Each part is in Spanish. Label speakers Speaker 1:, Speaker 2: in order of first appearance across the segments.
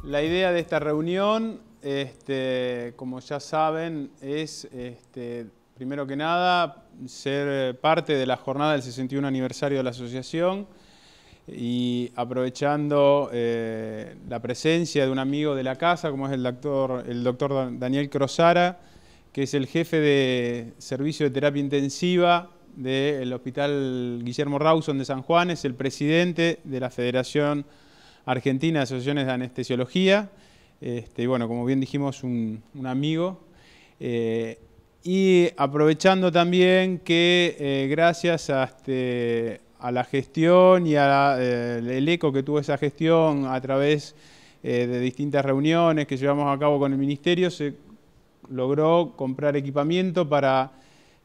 Speaker 1: La idea de esta reunión, como ya saben, es, primero que nada, ser parte de la jornada del 61 aniversario de la asociación y aprovechando la presencia de un amigo de la casa, como es el doctor Daniel Crosara, que es el jefe de servicio de terapia intensiva del Hospital Guillermo Rawson de San Juan, es el presidente de la Federación Argentina de Asociaciones de Anestesiología, y bueno, como bien dijimos, un amigo. Y aprovechando también que gracias a la gestión y el eco que tuvo esa gestión a través de distintas reuniones que llevamos a cabo con el Ministerio, se logró comprar equipamiento para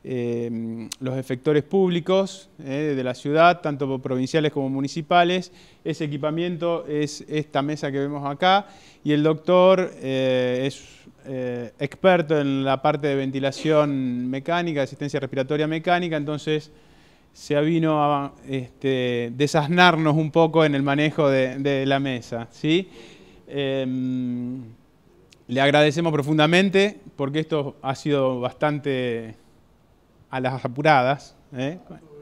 Speaker 1: los efectores públicos de la ciudad, tanto provinciales como municipales. Ese equipamiento es esta mesa que vemos acá y el doctor es experto en la parte de ventilación mecánica, asistencia respiratoria mecánica, entonces se vino a desasnarnos un poco en el manejo de la mesa, ¿sí? Le agradecemos profundamente porque esto ha sido bastante a las apuradas,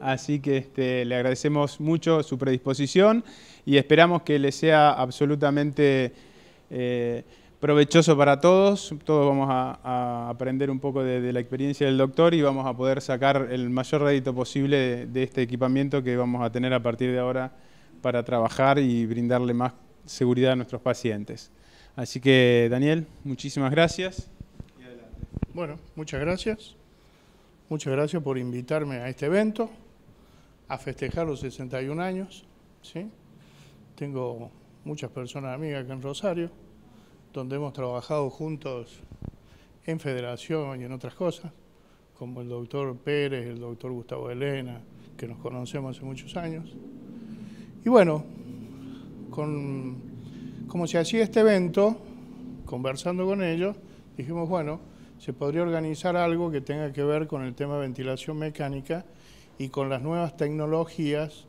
Speaker 1: así que le agradecemos mucho su predisposición y esperamos que le sea absolutamente provechoso para todos. Todos vamos a aprender un poco de la experiencia del doctor y vamos a poder sacar el mayor rédito posible de este equipamiento que vamos a tener a partir de ahora para trabajar y brindarle más seguridad a nuestros pacientes. Así que, Daniel, muchísimas gracias. Y adelante.
Speaker 2: Bueno, muchas gracias. Muchas gracias por invitarme a este evento, a festejar los 61 años. ¿Sí? Tengo muchas personas amigas acá en Rosario, donde hemos trabajado juntos en federación y en otras cosas, como el doctor Pérez, el doctor Gustavo Elena, que nos conocemos hace muchos años. Y bueno, como se hacía este evento, conversando con ellos, dijimos, bueno, se podría organizar algo que tenga que ver con el tema de ventilación mecánica y con las nuevas tecnologías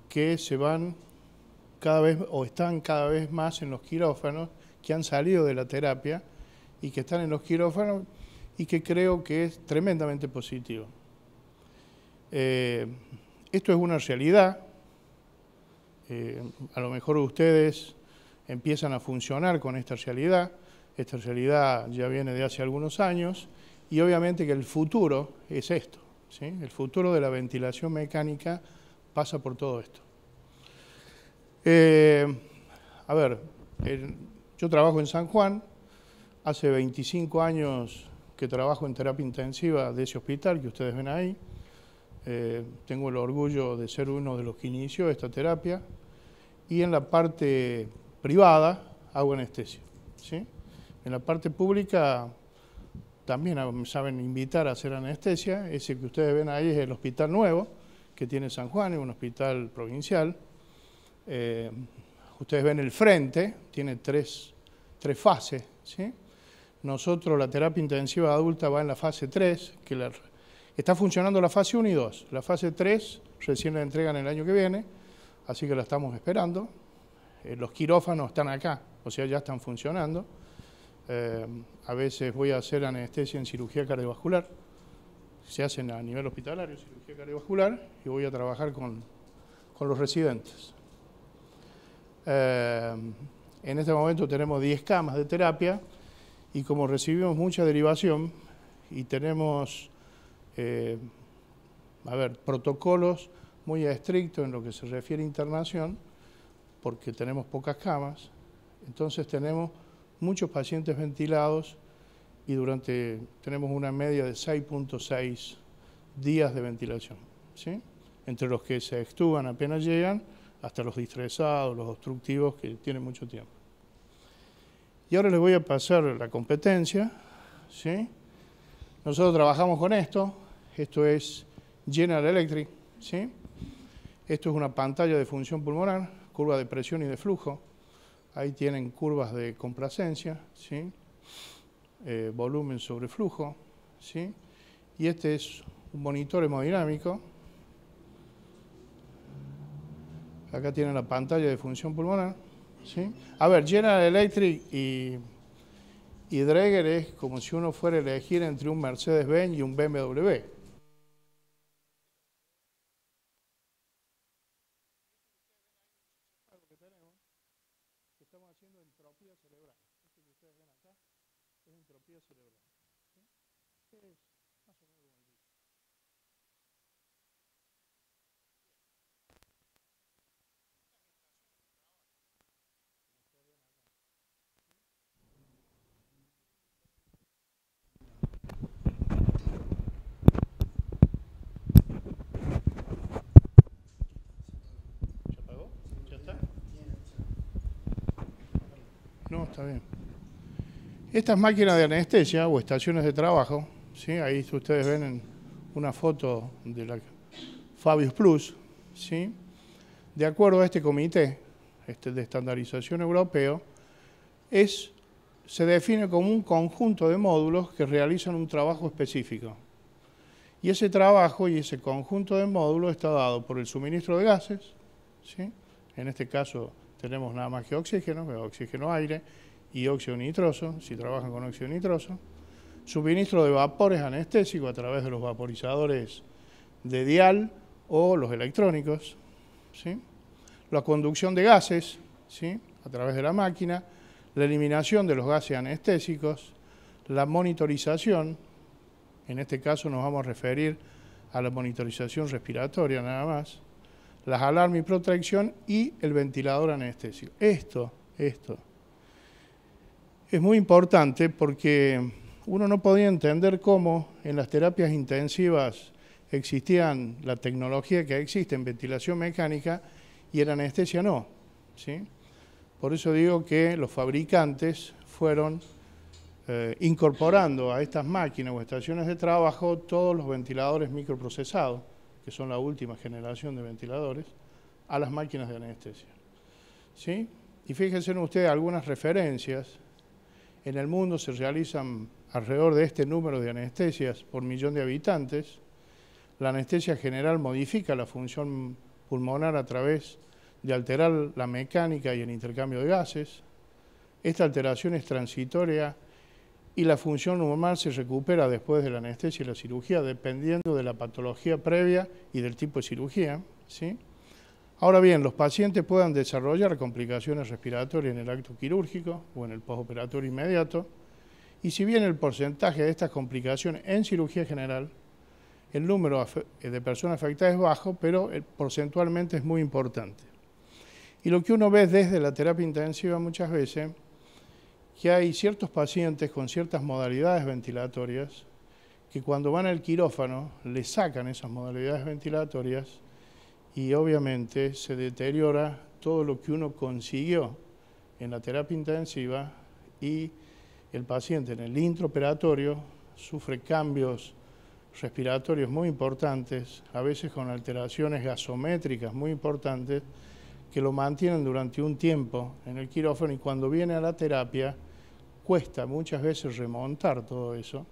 Speaker 2: que se van cada vez o están cada vez más en los quirófanos, que han salido de la terapia y que están en los quirófanos y que creo que es tremendamente positivo. Esto es una realidad. A lo mejor ustedes empiezan a funcionar con esta realidad. Esta realidad ya viene de hace algunos años y obviamente que el futuro es esto, ¿sí? El futuro de la ventilación mecánica pasa por todo esto. A ver, yo trabajo en San Juan, hace 25 años que trabajo en terapia intensiva de ese hospital que ustedes ven ahí. Tengo el orgullo de ser uno de los que inició esta terapia y en la parte privada hago anestesia, ¿sí? En la parte pública también me saben invitar a hacer anestesia. Ese que ustedes ven ahí es el Hospital Nuevo que tiene San Juan, es un hospital provincial. Ustedes ven el frente, tiene tres fases, ¿sí? Nosotros, la terapia intensiva adulta va en la fase 3, que está funcionando la fase 1 y 2. La fase 3 recién la entregan el año que viene, así que la estamos esperando. Los quirófanos están acá, o sea, ya están funcionando. A veces voy a hacer anestesia en cirugía cardiovascular, se hacen a nivel hospitalario, cirugía cardiovascular, y voy a trabajar con los residentes. En este momento tenemos 10 camas de terapia y como recibimos mucha derivación y tenemos protocolos muy estrictos en lo que se refiere a internación, porque tenemos pocas camas, entonces tenemos muchos pacientes ventilados y tenemos una media de 6.6 días de ventilación, ¿sí? Entre los que se extuban apenas llegan, hasta los distresados, los obstructivos, que tienen mucho tiempo. Y ahora les voy a pasar la competencia, ¿sí? Nosotros trabajamos con esto es General Electric, ¿sí? Esto es una pantalla de función pulmonar, curva de presión y de flujo. Ahí tienen curvas de complacencia, ¿sí? Volumen sobre flujo, ¿sí? Y este es un monitor hemodinámico. Acá tienen la pantalla de función pulmonar, ¿sí? A ver, General Electric y Dräger es como si uno fuera a elegir entre un Mercedes-Benz y un BMW. Estamos haciendo entropía cerebral. Esto que ustedes ven acá es entropía cerebral. ¿Sí? Es más o menos como el bicho. ¿Se apagó? ¿Ya está? No, está bien. Estas máquinas de anestesia o estaciones de trabajo, ¿sí? Ahí ustedes ven en una foto de la Fabius Plus, ¿sí? De acuerdo a este comité de estandarización europeo, se define como un conjunto de módulos que realizan un trabajo específico. Y ese trabajo y ese conjunto de módulos está dado por el suministro de gases, ¿sí? En este caso tenemos nada más que oxígeno aire y óxido nitroso, si trabajan con óxido nitroso, suministro de vapores anestésicos a través de los vaporizadores de dial o los electrónicos, ¿sí? La conducción de gases, ¿sí? A través de la máquina, la eliminación de los gases anestésicos, la monitorización, en este caso nos vamos a referir a la monitorización respiratoria nada más, las alarmas y protección y el ventilador anestésico. Esto es muy importante porque uno no podía entender cómo en las terapias intensivas existían la tecnología que existe en ventilación mecánica y en anestesia no, ¿sí? Por eso digo que los fabricantes fueron incorporando a estas máquinas o estaciones de trabajo todos los ventiladores microprocesados, que son la última generación de ventiladores, a las máquinas de anestesia, ¿sí? Y fíjense ustedes algunas referencias. En el mundo se realizan alrededor de este número de anestesias por millón de habitantes. La anestesia general modifica la función pulmonar a través de alterar la mecánica y el intercambio de gases. Esta alteración es transitoria y la función normal se recupera después de la anestesia y la cirugía, dependiendo de la patología previa y del tipo de cirugía, ¿sí? Ahora bien, los pacientes puedan desarrollar complicaciones respiratorias en el acto quirúrgico o en el postoperatorio inmediato, y si bien el porcentaje de estas complicaciones en cirugía general, el número de personas afectadas es bajo, pero porcentualmente es muy importante. Y lo que uno ve desde la terapia intensiva muchas veces, que hay ciertos pacientes con ciertas modalidades ventilatorias, que cuando van al quirófano le sacan esas modalidades ventilatorias y obviamente se deteriora todo lo que uno consiguió en la terapia intensiva y el paciente en el intraoperatorio sufre cambios respiratorios muy importantes, a veces con alteraciones gasométricas muy importantes, que lo mantienen durante un tiempo en el quirófano y cuando viene a la terapia cuesta muchas veces remontar todo eso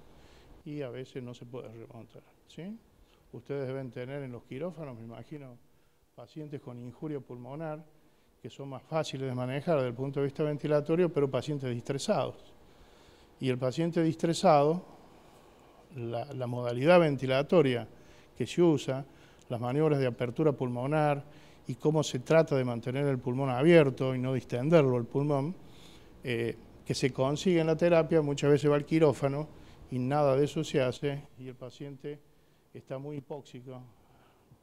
Speaker 2: y a veces no se puede remontar, ¿sí? Ustedes deben tener en los quirófanos, me imagino, pacientes con injuria pulmonar que son más fáciles de manejar desde el punto de vista ventilatorio, pero pacientes distresados. Y el paciente distresado, la modalidad ventilatoria que se usa, las maniobras de apertura pulmonar y cómo se trata de mantener el pulmón abierto y no distenderlo el pulmón, que se consigue en la terapia, muchas veces va al quirófano y nada de eso se hace y el paciente está muy hipóxico,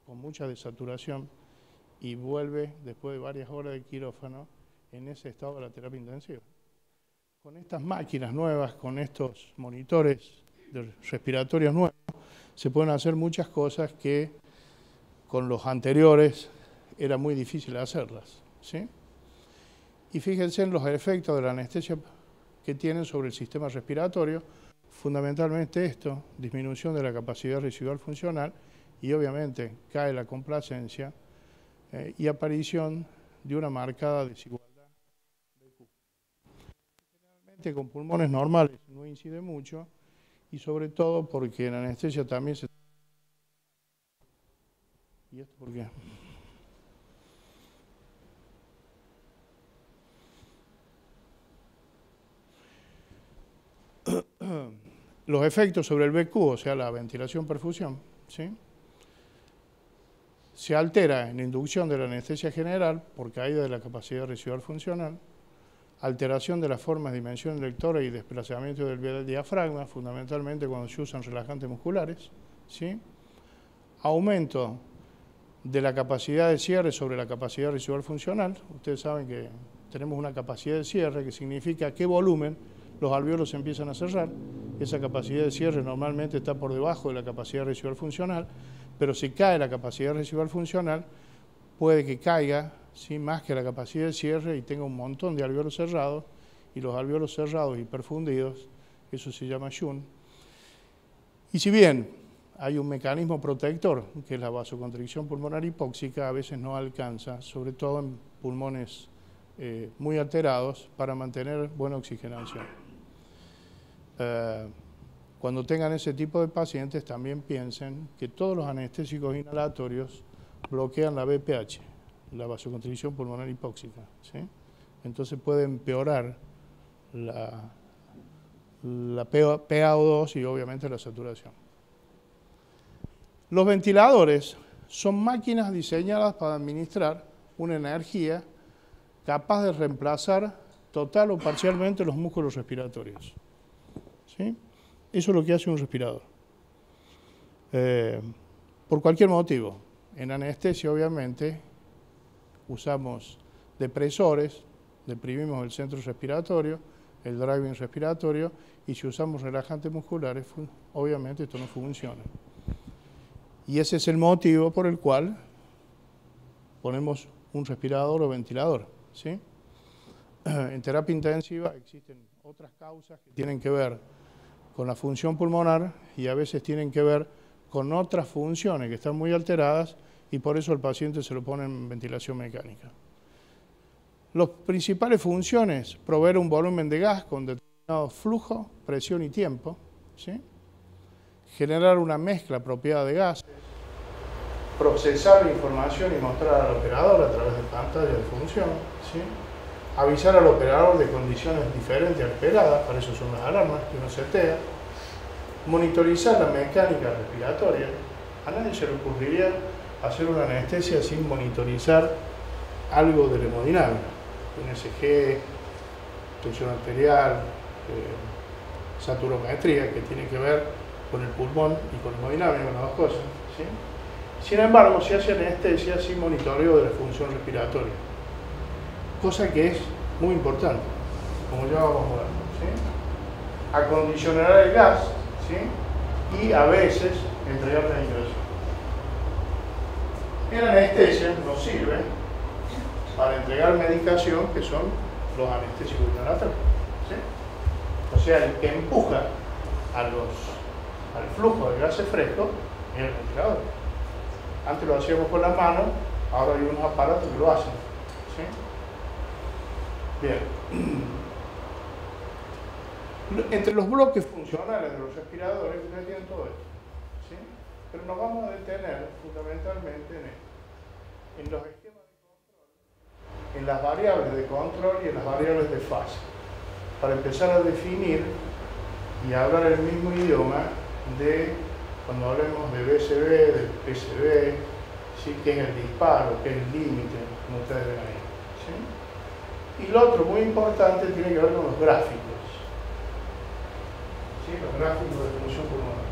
Speaker 2: con mucha desaturación y vuelve después de varias horas de quirófano en ese estado de la terapia intensiva. Con estas máquinas nuevas, con estos monitores respiratorios nuevos, se pueden hacer muchas cosas que con los anteriores era muy difícil hacerlas, ¿sí? Y fíjense en los efectos de la anestesia que tienen sobre el sistema respiratorio, fundamentalmente esto, disminución de la capacidad residual funcional y obviamente cae la complacencia y aparición de una marcada desigualdad de Q. Generalmente con pulmones normales no incide mucho y sobre todo porque en anestesia también se... ¿Y esto por qué? Los efectos sobre el BQ, o sea, la ventilación-perfusión, ¿sí? Se altera en inducción de la anestesia general por caída de la capacidad residual funcional, alteración de las formas, dimensión lectora y desplazamiento del diafragma, fundamentalmente cuando se usan relajantes musculares, ¿sí? Aumento de la capacidad de cierre sobre la capacidad residual funcional. Ustedes saben que tenemos una capacidad de cierre que significa qué volumen los alvéolos empiezan a cerrar. Esa capacidad de cierre normalmente está por debajo de la capacidad residual funcional, pero si cae la capacidad residual funcional, puede que caiga ¿sí? más que la capacidad de cierre y tenga un montón de alvéolos cerrados, y los alvéolos cerrados hiperfundidos, eso se llama shunt. Y si bien hay un mecanismo protector, que es la vasoconstricción pulmonar hipóxica, a veces no alcanza, sobre todo en pulmones muy alterados, para mantener buena oxigenación. Cuando tengan ese tipo de pacientes, también piensen que todos los anestésicos inhalatorios bloquean la BPH, la vasoconstricción pulmonar hipóxica, ¿sí? Entonces puede empeorar la PaO2 y obviamente la saturación. Los ventiladores son máquinas diseñadas para administrar una energía capaz de reemplazar total o parcialmente los músculos respiratorios, ¿sí? Eso es lo que hace un respirador. Por cualquier motivo. En anestesia, obviamente, usamos depresores, deprimimos el centro respiratorio, el driving respiratorio, y si usamos relajantes musculares, obviamente esto no funciona. Y ese es el motivo por el cual ponemos un respirador o ventilador, ¿sí? En terapia intensiva existen otras causas que tienen que ver con la función pulmonar y a veces tienen que ver con otras funciones que están muy alteradas y por eso al paciente se lo pone en ventilación mecánica. Las principales funciones: proveer un volumen de gas con determinado flujo, presión y tiempo, ¿sí? Generar una mezcla apropiada de gases, procesar la información y mostrar al operador a través de pantalla de función, ¿sí? Avisar al operador de condiciones diferentes a esperadas, para eso son las alarmas que uno setea, monitorizar la mecánica respiratoria. A nadie se le ocurriría hacer una anestesia sin monitorizar algo de la hemodinámica, un ECG, tensión arterial, saturometría, que tiene que ver con el pulmón y con la hemodinámica, con las dos cosas, ¿sí? Sin embargo, se hace anestesia sin monitoreo de la función respiratoria, cosa que es muy importante, como ya vamos a ver, ¿sí? Acondicionar el gas, ¿sí? Y a veces entregar la ingresión. En anestesia nos sirve para entregar medicación, que son los anestésicos inhalatorios, ¿sí? O sea, el que empuja al flujo de gases frescos es el ventilador. Antes lo hacíamos con las manos, ahora hay unos aparatos que lo hacen, ¿sí? Bien. Entre los bloques funcionales de los respiradores, ustedes tienen todo esto, ¿sí? Pero nos vamos a detener fundamentalmente en esto, en los esquemas de control, en las variables de control y en las variables de fase, para empezar a definir y hablar el mismo idioma de cuando hablemos de BCB, de PCB, ¿sí? Qué es el disparo, qué es el límite, como ustedes ven ahí, ¿sí? Y lo otro muy importante tiene que ver con los gráficos, ¿sí? Los gráficos de función pulmonar.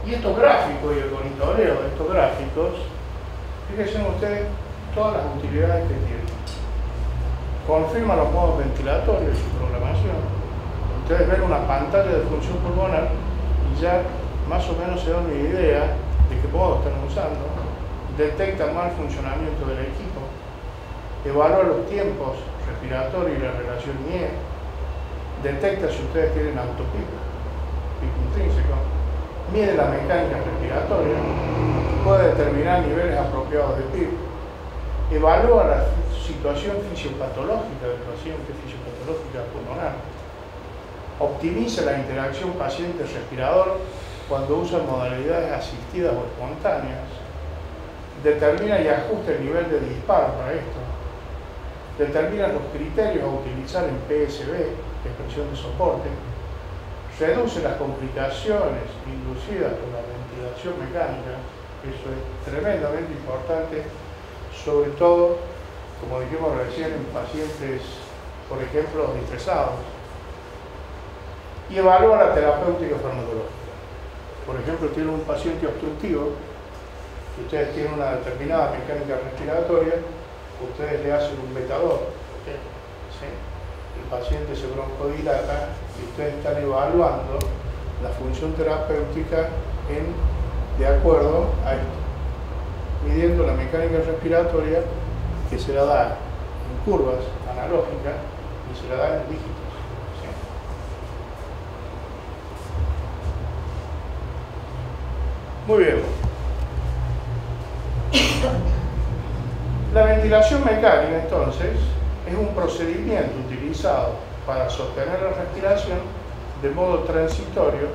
Speaker 2: Y estos gráficos y el monitoreo de estos gráficos, fíjense ustedes todas las utilidades que tienen. Confirma los modos ventilatorios y su programación. Ustedes ven una pantalla de función pulmonar y ya más o menos se dan una idea de qué modo están usando. Detecta mal funcionamiento del equipo, evalúa los tiempos respiratorios y la relación IE, detecta si ustedes tienen autopico, pico intrínseco, mide la mecánica respiratoria, puede determinar niveles apropiados de PIB, evalúa la situación fisiopatológica del paciente, fisiopatológica pulmonar, optimiza la interacción paciente-respirador cuando usa modalidades asistidas o espontáneas, determina y ajusta el nivel de disparo para esto, determina los criterios a utilizar en PSB, expresión de soporte, reduce las complicaciones inducidas por la ventilación mecánica. Eso es tremendamente importante, sobre todo, como dijimos recién, en pacientes, por ejemplo, estresados. Y evalúa la terapéutica farmacológica. Por ejemplo, tienen un paciente obstructivo, que ustedes tienen una determinada mecánica respiratoria, ustedes le hacen un vetador, ¿sí? El paciente se broncodilata y ustedes están evaluando la función terapéutica de acuerdo a esto, midiendo la mecánica respiratoria que se la da en curvas analógicas y se la da en dígitos. ¿Sí? Muy bien. La ventilación mecánica, entonces, es un procedimiento utilizado para sostener la respiración de modo transitorio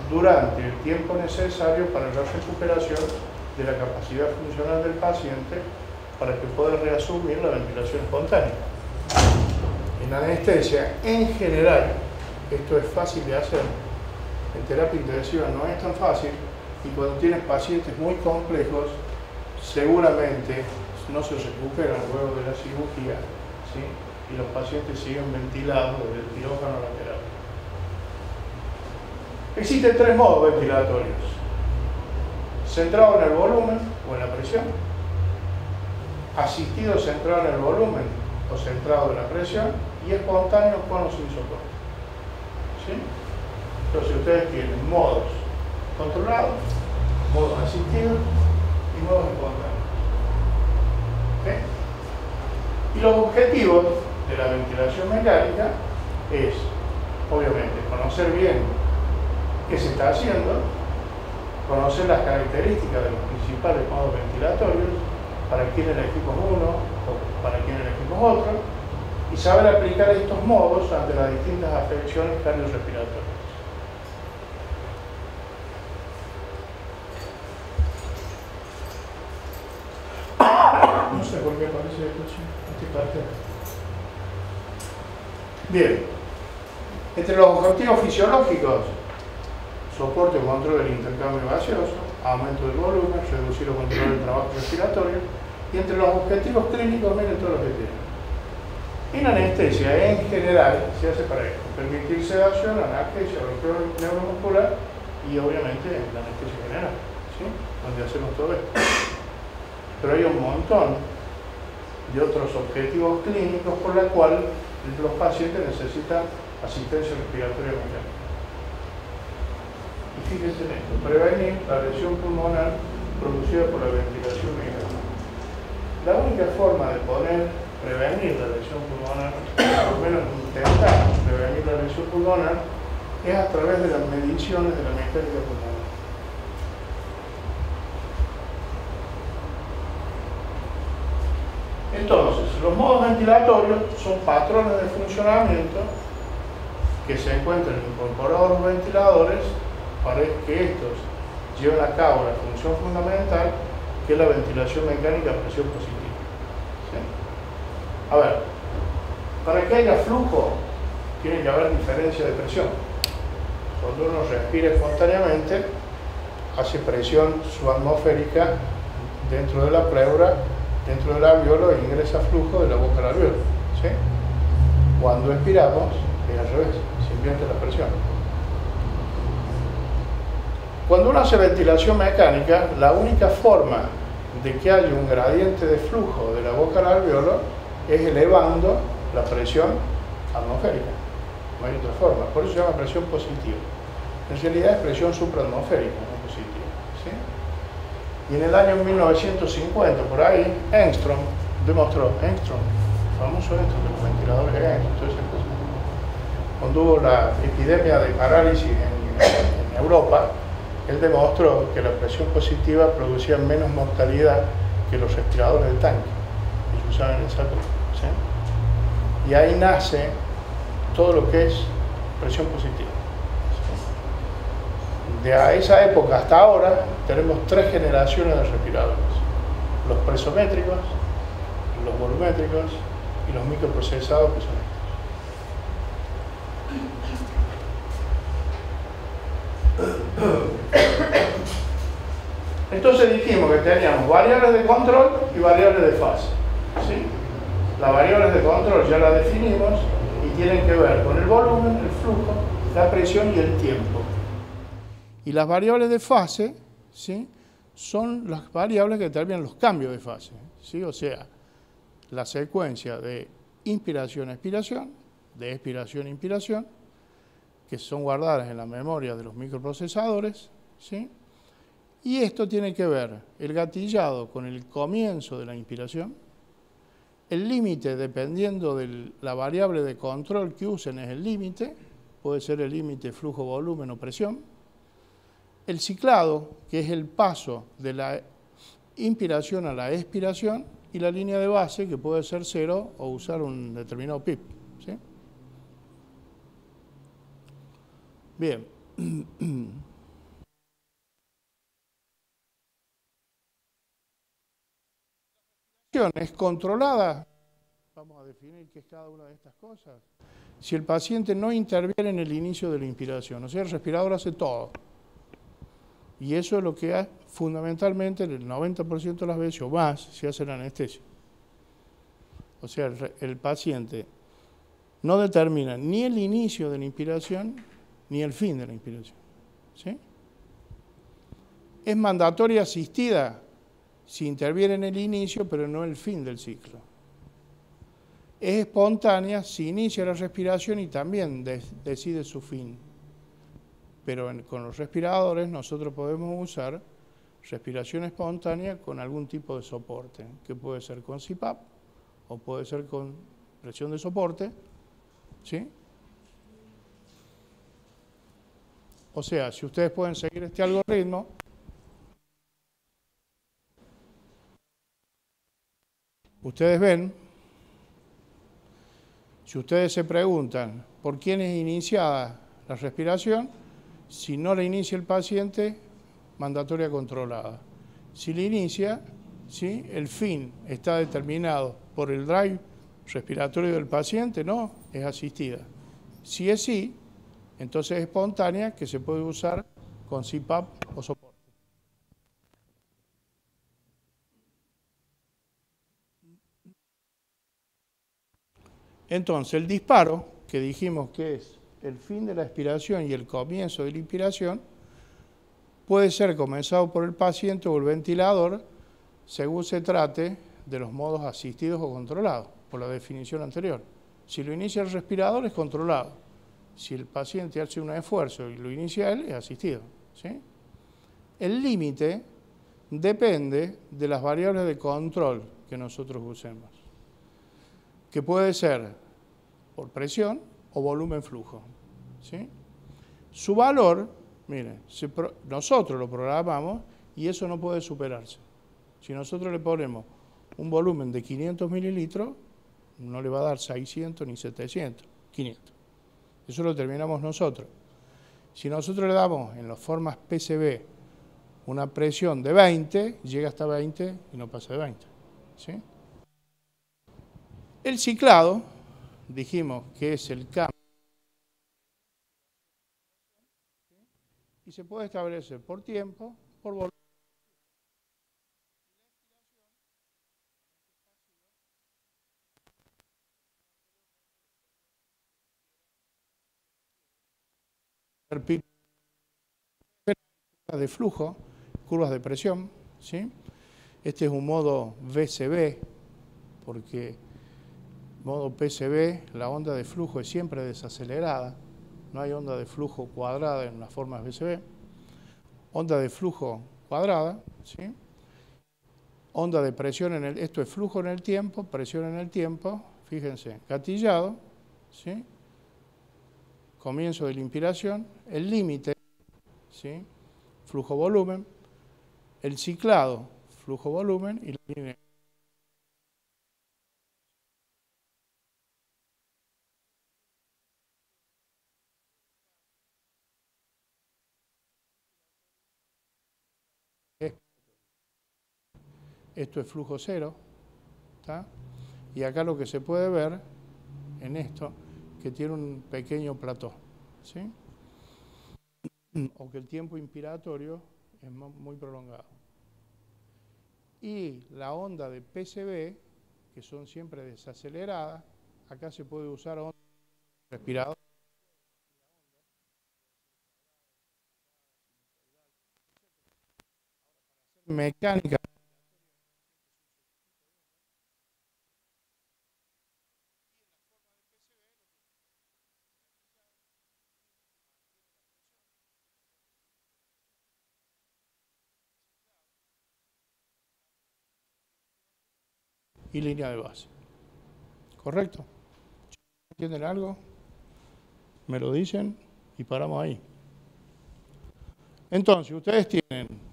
Speaker 2: durante el tiempo necesario para la recuperación de la capacidad funcional del paciente para que pueda reasumir la ventilación espontánea. En anestesia, en general, esto es fácil de hacer. En terapia intensiva no es tan fácil y cuando tienes pacientes muy complejos, seguramente no se recuperan luego de la cirugía, ¿sí? Y los pacientes siguen ventilados desde el quirófano a la terapia. Existen tres modos ventilatorios: centrado en el volumen o en la presión, asistido centrado en el volumen o centrado en la presión, y espontáneo con o sin soporte. ¿Sí? Entonces ustedes tienen modos controlados, modos asistidos y modos espontáneos. ¿Sí? Y los objetivos de la ventilación mecánica es, obviamente, conocer bien qué se está haciendo, conocer las características de los principales modos ventilatorios, para quién elegimos uno o para quién elegimos otro, y saber aplicar estos modos ante las distintas afecciones cardiorrespiratorias. No sé por qué aparece este cartel. Bien, entre los objetivos fisiológicos, soporte o control del intercambio gaseoso, aumento del volumen, reducir o controlar el trabajo respiratorio, y entre los objetivos clínicos, miren todos los que tienen. En anestesia, en general, se hace para esto: permitir sedación, analgesia, bloqueo neuromuscular y obviamente la anestesia general, ¿sí? Donde hacemos todo esto. Pero hay un montón de otros objetivos clínicos por la cual los pacientes necesitan asistencia respiratoria mecánica. Y fíjense en esto: prevenir la lesión pulmonar producida por la ventilación mecánica. La única forma de poder prevenir la lesión pulmonar, por lo menos intentar prevenir la lesión pulmonar, es a través de las mediciones de la mecánica pulmonar. Entonces, los modos ventilatorios son patrones de funcionamiento que se encuentran incorporados a los ventiladores para que estos lleven a cabo la función fundamental, que es la ventilación mecánica a presión positiva. ¿Sí? A ver, para que haya flujo, tiene que haber diferencia de presión. Cuando uno respira espontáneamente, hace presión subatmosférica dentro de la pleura, dentro del alveolo, e ingresa flujo de la boca al alveolo. ¿Sí? Cuando expiramos, es al revés, se invierte la presión. Cuando uno hace ventilación mecánica, la única forma de que haya un gradiente de flujo de la boca al alveolo es elevando la presión atmosférica. No hay otra forma. Por eso se llama presión positiva. En realidad es presión supraatmosférica, no positiva. ¿Sí? Y en el año 1950, por ahí, Engström demostró, famoso Engström, de los ventiladores Engström, todas esas cosas. Cuando hubo la epidemia de parálisis en Europa, él demostró que la presión positiva producía menos mortalidad que los respiradores del tanque que se usaban en esa época. ¿Sí? Y ahí nace todo lo que es presión positiva. ¿Sí? De esa época hasta ahora tenemos tres generaciones de respiradores: los presométricos, los volumétricos y los microprocesados, que son estos. Entonces dijimos que teníamos variables de control y variables de fase. ¿Sí? Las variables de control ya las definimos y tienen que ver con el volumen, el flujo, la presión y el tiempo. Y las variables de fase, ¿sí?, son las variables que determinan los cambios de fase, ¿sí? O sea, la secuencia de inspiración-expiración, de expiración-inspiración, que son guardadas en la memoria de los microprocesadores, ¿sí? Y esto tiene que ver el gatillado con el comienzo de la inspiración, el límite dependiendo de la variable de control que usen es el límite, puede ser el límite flujo, volumen o presión, el ciclado, que es el paso de la inspiración a la expiración, y la línea de base, que puede ser 0 o usar un determinado PIP. ¿Sí? Bien. Es controlada. Vamos a definir qué es cada una de estas cosas. Si el paciente no interviene en el inicio de la inspiración, o sea, el respirador hace todo. Y eso es lo que hace, fundamentalmente, el 90% de las veces o más, se hace la anestesia. O sea, el paciente no determina ni el inicio de la inspiración ni el fin de la inspiración. ¿Sí? Es mandatoria asistida si interviene en el inicio, pero no el fin del ciclo. Es espontánea si inicia la respiración y también decide su fin. Pero con los respiradores nosotros podemos usar respiración espontánea con algún tipo de soporte, que puede ser con CPAP o puede ser con presión de soporte, ¿sí? O sea, si ustedes pueden seguir este algoritmo, ustedes ven, si ustedes se preguntan por quién es iniciada la respiración, si no la inicia el paciente, mandatoria controlada. Si la inicia, ¿sí?, el fin está determinado por el drive respiratorio del paciente, no, es asistida. Si es sí, entonces es espontánea, que se puede usar con CPAP o soporte. Entonces, el disparo, que dijimos que es el fin de la expiración y el comienzo de la inspiración, puede ser comenzado por el paciente o el ventilador, según se trate de los modos asistidos o controlados, por la definición anterior. Si lo inicia el respirador, es controlado. Si el paciente hace un esfuerzo y lo inicia él, es asistido. ¿Sí? El límite depende de las variables de control que nosotros usemos, que puede ser por presión o volumen-flujo. ¿Sí? Su valor, miren, nosotros lo programamos y eso no puede superarse. Si nosotros le ponemos un volumen de 500 mililitros, no le va a dar 600 ni 700, 500. Eso lo determinamos nosotros. Si nosotros le damos en las formas PCB una presión de 20, llega hasta 20 y no pasa de 20. ¿Sí? El ciclado, dijimos que es el cambio, y se puede establecer por tiempo, por volumen. De flujo, curvas de presión, ¿sí? Este es un modo VCB, porque modo PCB, la onda de flujo es siempre desacelerada, no hay onda de flujo cuadrada en las formas VCB. Onda de flujo cuadrada, ¿sí? Onda de presión esto es flujo en el tiempo, presión en el tiempo, fíjense, gatillado, ¿sí? Comienzo de la inspiración, el límite, ¿sí?, flujo-volumen, el ciclado, flujo-volumen y la línea. Esto es flujo cero, ¿tá? Y acá lo que se puede ver en esto, que tiene un pequeño plató, ¿sí? o que el tiempo inspiratorio es muy prolongado. Y la onda de PCB, que son siempre desaceleradas, acá se puede usar onda respirador. Mecánica. Y línea de base. ¿Correcto? ¿Entienden algo? Me lo dicen y paramos ahí. Entonces, ustedes tienen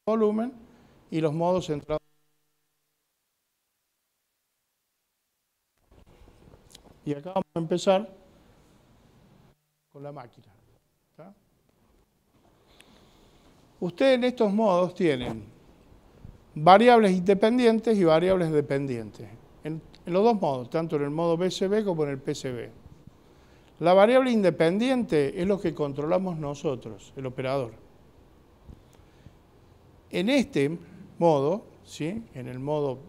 Speaker 2: volumen y los modos centrados. Y acá vamos a empezar con la máquina. ¿Está? Ustedes en estos modos tienen variables independientes y variables dependientes. En los dos modos, tanto en el modo BCB como en el PCB. La variable independiente es lo que controlamos nosotros, el operador. En este modo, ¿sí? En el modo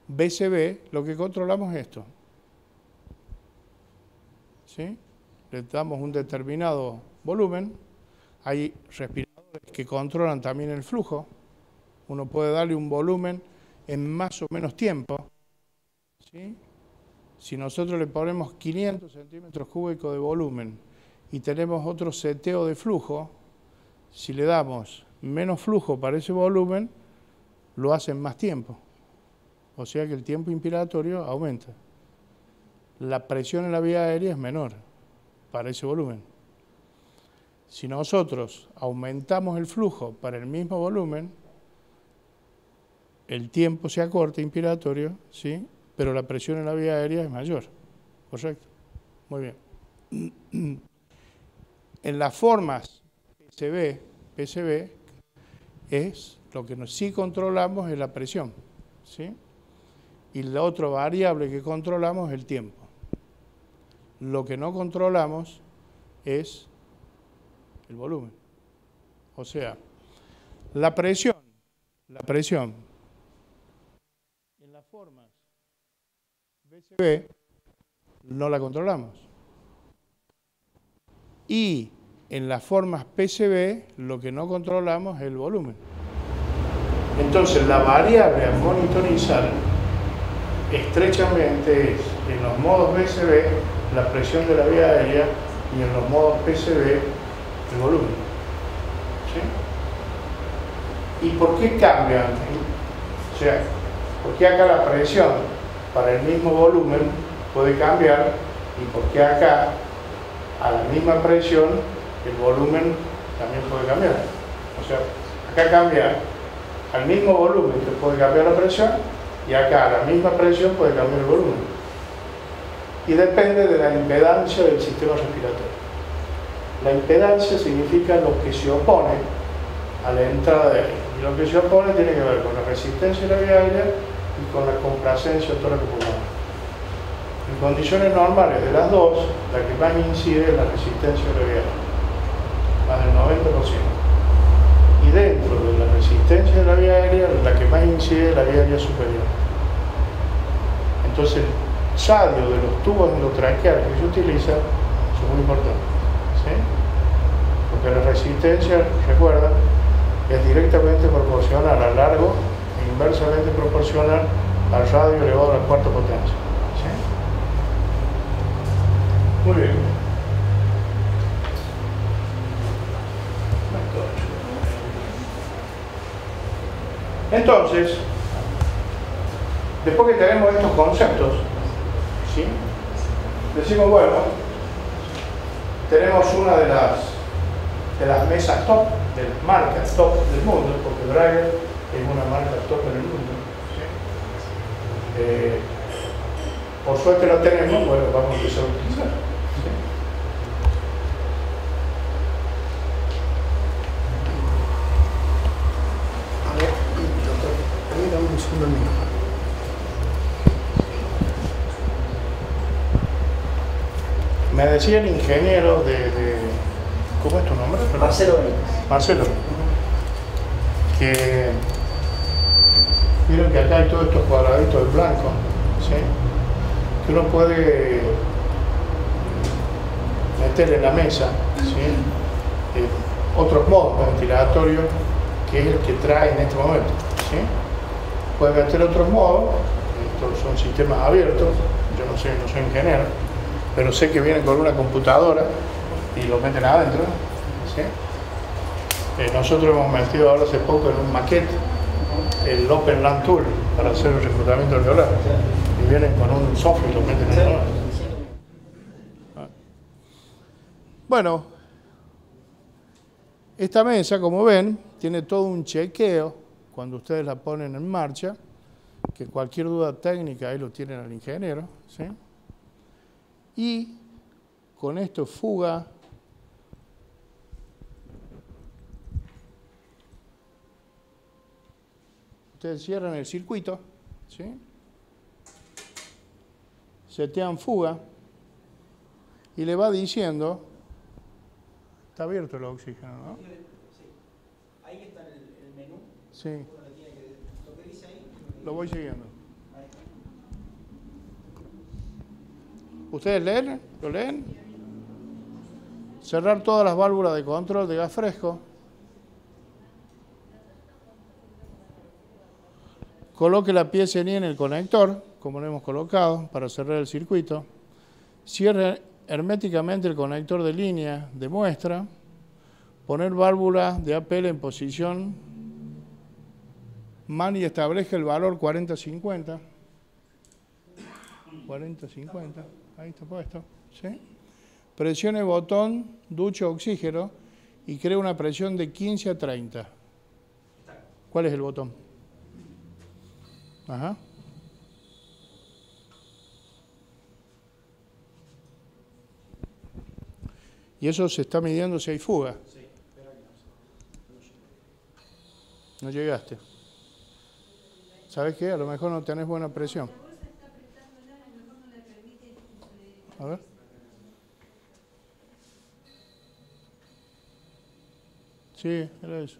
Speaker 2: BCB, lo que controlamos es esto. ¿Sí? Le damos un determinado volumen. Hay respiradores que controlan también el flujo. Uno puede darle un volumen en más o menos tiempo. ¿Sí? Si nosotros le ponemos 500 centímetros cúbicos de volumen y tenemos otro seteo de flujo, si le damos menos flujo para ese volumen, lo hace en más tiempo. O sea que el tiempo inspiratorio aumenta. La presión en la vía aérea es menor para ese volumen. Si nosotros aumentamos el flujo para el mismo volumen, el tiempo se acorta inspiratorio, ¿sí? Pero la presión en la vía aérea es mayor. ¿Correcto? Muy bien. En las formas PCB es lo que sí controlamos es la presión, ¿sí? Y la otra variable que controlamos es el tiempo. Lo que no controlamos es el volumen. O sea, la presión en las formas BCB no la controlamos. Y en las formas PCB lo que no controlamos es el volumen. Entonces la variable a monitorizar estrechamente es en los modos BCB la presión de la vía aérea y en los modos PCB el volumen. ¿Sí? ¿Y por qué cambian? O sea, ¿por qué acá la presión para el mismo volumen puede cambiar y por qué acá a la misma presión el volumen también puede cambiar? O sea, acá cambia al mismo volumen que puede cambiar la presión y acá a la misma presión puede cambiar el volumen. Y depende de la impedancia del sistema respiratorio. La impedancia significa lo que se opone a la entrada de aire. Y lo que se opone tiene que ver con la resistencia de la vía aérea y con la complacencia tóraco-pulmonar. En condiciones normales de las dos, la que más incide es la resistencia de la vía aérea, más del 90%. Y dentro de la resistencia de la vía aérea, la que más incide es la vía aérea superior. Entonces, el sadio de los tubos endotraqueales que se utilizan son muy importantes. ¿Sí? Porque la resistencia, recuerda, es directamente proporcional al largo e inversamente proporcional al radio elevado a la cuarta potencia. ¿Sí? Muy bien. Entonces, después que tenemos estos conceptos, ¿sí? Decimos, bueno, tenemos una de las mesas top, de las marcas top del mundo, porque Brailler es una marca top en el mundo. ¿Sí? Por suerte lo tenemos, bueno, vamos a empezar a utilizar. ¿Sí? A ver, doctor, dame un segundo mío. Me decía el ingeniero ¿cómo es tu nombre?
Speaker 3: Marcelo Benítez.
Speaker 2: Marcelo. Que vieron que acá hay todos estos cuadraditos de blanco, ¿sí? Que uno puede meter en la mesa, ¿sí? Otros modos ventilatorios, que es el que trae en este momento, ¿sí? Puede meter otros modos, estos son sistemas abiertos, yo no soy ingeniero, pero sé que vienen con una computadora y lo meten adentro, ¿sí? Nosotros hemos metido ahora hace poco en un maquete el Open LAN Tool para hacer el reclutamiento alveolar, y vienen con un software y lo meten en el. Bueno, esta mesa, como ven, tiene todo un chequeo cuando ustedes la ponen en marcha, que cualquier duda técnica ahí lo tienen al ingeniero, ¿sí? Y con esto fuga, ustedes cierran el circuito, ¿sí? Setean fuga y le va diciendo, está abierto el oxígeno, ¿no?
Speaker 3: Sí. Ahí está el menú.
Speaker 2: Sí.
Speaker 3: Lo que dice ahí.
Speaker 2: Lo voy siguiendo. ¿Ustedes leen? ¿Lo leen? Cerrar todas las válvulas de control de gas fresco. Coloque la pieza en el conector, como lo hemos colocado, para cerrar el circuito. Cierre herméticamente el conector de línea de muestra. Poner válvula de APL en posición MAN y establezca el valor 40-50. 40-50, ahí está puesto, ¿sí? Presione el botón ducha oxígeno y crea una presión de 15 a 30. ¿Cuál es el botón? Ajá. Y eso se está midiendo si hay fuga. No llegaste. ¿Sabes qué? A lo mejor no tenés buena presión. A ver. Sí, era eso.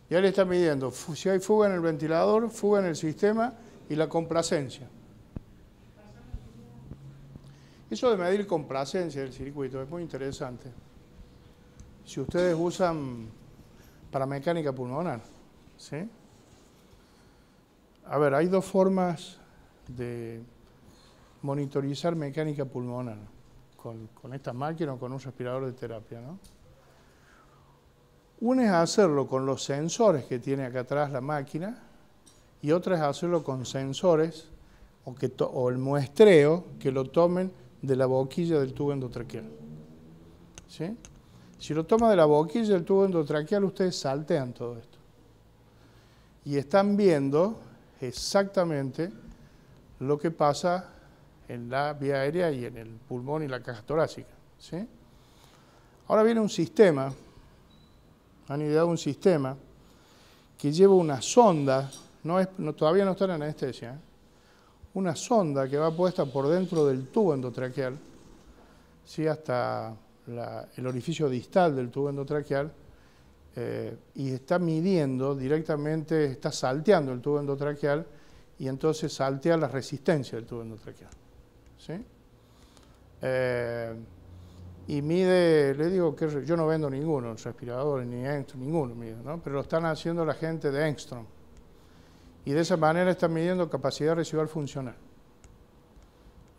Speaker 2: Ya le está midiendo si hay fuga en el ventilador, fuga en el sistema y la complacencia. Eso de medir complacencia del circuito es muy interesante. Si ustedes usan para mecánica pulmonar, ¿sí? A ver, hay dos formas de monitorizar mecánica pulmonar con estas máquinas o con un respirador de terapia, ¿no? Una es hacerlo con los sensores que tiene acá atrás la máquina y otra es hacerlo con sensores o el muestreo que lo tomen de la boquilla del tubo endotraqueal, ¿sí? Si lo toma de la boquilla del tubo endotraqueal, ustedes saltean todo esto y están viendo exactamente lo que pasa en la vía aérea y en el pulmón y la caja torácica, ¿sí? Ahora viene un sistema, han ideado un sistema que lleva una sonda, todavía no está en anestesia, ¿eh? Una sonda que va puesta por dentro del tubo endotraqueal, ¿sí? Hasta el orificio distal del tubo endotraqueal, y está midiendo directamente, está salteando el tubo endotraqueal y entonces saltea la resistencia del tubo endotraqueal, ¿sí? Y mide, le digo que yo no vendo ninguno, respiradores ni Engstrom, ninguno mido, ¿no? Pero lo están haciendo la gente de Engstrom. Y de esa manera están midiendo capacidad residual funcional.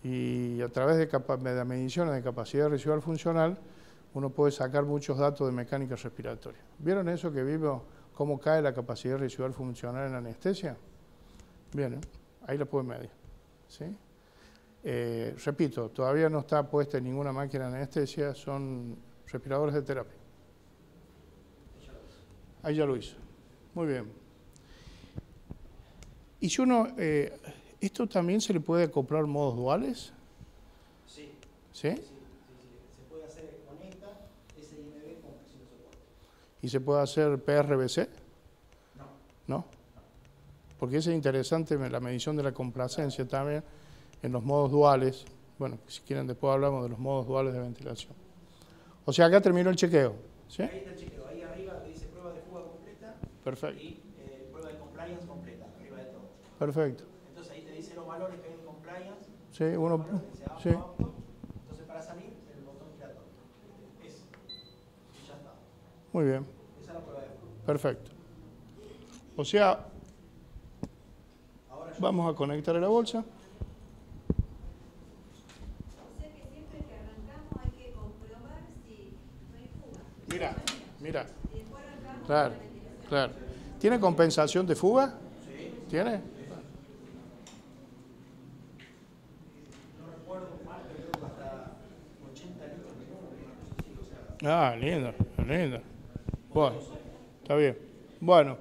Speaker 2: Y a través de mediciones de capacidad residual funcional, uno puede sacar muchos datos de mecánica respiratoria. ¿Vieron eso que vimos, cómo cae la capacidad residual funcional en anestesia? Bien, ahí la pueden medir, ¿sí? Repito, todavía no está puesta en ninguna máquina de anestesia, son respiradores de terapia. Ahí ya lo hizo. Muy bien. Y si uno, ¿esto también se le puede acoplar modos duales?
Speaker 3: Sí.
Speaker 2: ¿Sí?
Speaker 3: Sí, se puede hacer con esta, SIMB con presión de soporte.
Speaker 2: ¿Y se puede hacer PRBC? ¿No? Porque eso es interesante, la medición de la complacencia también en los modos duales. Bueno, si quieren después hablamos de los modos duales de ventilación. O sea, acá terminó el chequeo. ¿Sí?
Speaker 3: Ahí está el chequeo, ahí arriba te dice prueba de fuga completa.
Speaker 2: Perfecto.
Speaker 3: Y prueba de compliance completa, arriba de todo.
Speaker 2: Perfecto.
Speaker 3: Entonces ahí te dice los valores que hay en compliance.
Speaker 2: Sí, uno.
Speaker 3: Dice apto,
Speaker 2: Sí.
Speaker 3: apto. Entonces para salir, el botón giratorio. Ese. Y ya está.
Speaker 2: Muy bien.
Speaker 3: Esa es la prueba de fuga.
Speaker 2: Perfecto. O sea, vamos a conectar a la bolsa. Mira. Claro, claro. ¿Tiene compensación de fuga? Sí. ¿Tiene?
Speaker 3: No recuerdo mal, pero creo que hasta 80 litros de
Speaker 2: Ah, lindo, lindo. Bueno, está bien. Bueno,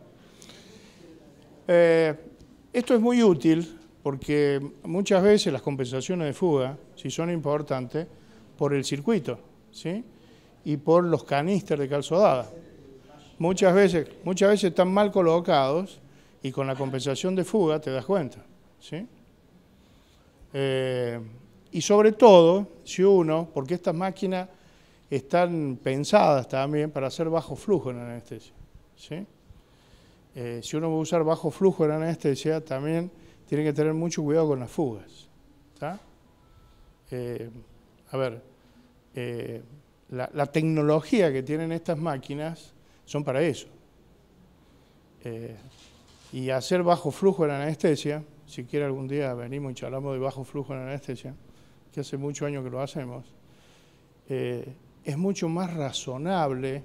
Speaker 2: esto es muy útil porque muchas veces las compensaciones de fuga, si son importantes, por el circuito, ¿sí? Y por los canisters de calzodada. Muchas veces están mal colocados y con la compensación de fuga te das cuenta, ¿sí? Y sobre todo, si uno, porque estas máquinas están pensadas también para hacer bajo flujo en anestesia, ¿sí? Si uno va a usar bajo flujo en anestesia, también tiene que tener mucho cuidado con las fugas, ¿tá? La tecnología que tienen estas máquinas son para eso. Y hacer bajo flujo en anestesia, si quiere algún día venimos y charlamos de bajo flujo en anestesia, que hace muchos años que lo hacemos, es mucho más razonable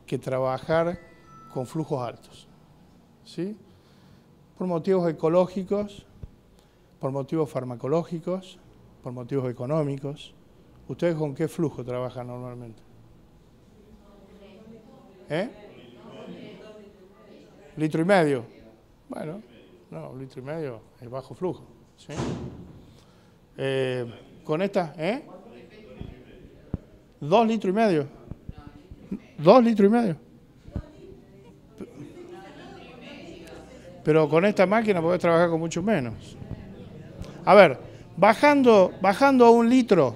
Speaker 2: que trabajar con flujos altos, ¿sí? Por motivos ecológicos, por motivos farmacológicos, por motivos económicos. ¿Ustedes con qué flujo trabajan normalmente? ¿Litro y medio? Bueno, no, 1,5 litros es bajo flujo, ¿sí? Con esta, 2,5 litros. 2,5 litros. Pero con esta máquina podés trabajar con mucho menos. A ver, bajando a 1 litro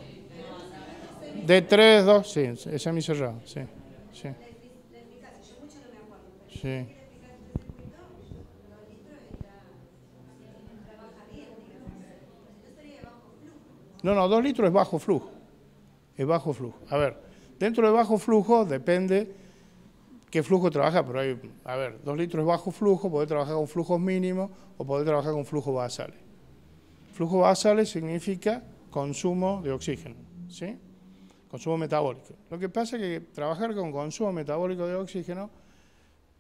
Speaker 2: de 3, 2, sí, es semicerrado, sí, sí. Sí. No, 2 litros es bajo flujo. Es bajo flujo. A ver, dentro de bajo flujo depende qué flujo trabaja, pero hay, 2 litros es bajo flujo, podés trabajar con flujos mínimos o podés trabajar con flujos basales. Flujos basales significa consumo de oxígeno, ¿sí? Consumo metabólico. Lo que pasa es que trabajar con consumo metabólico de oxígeno,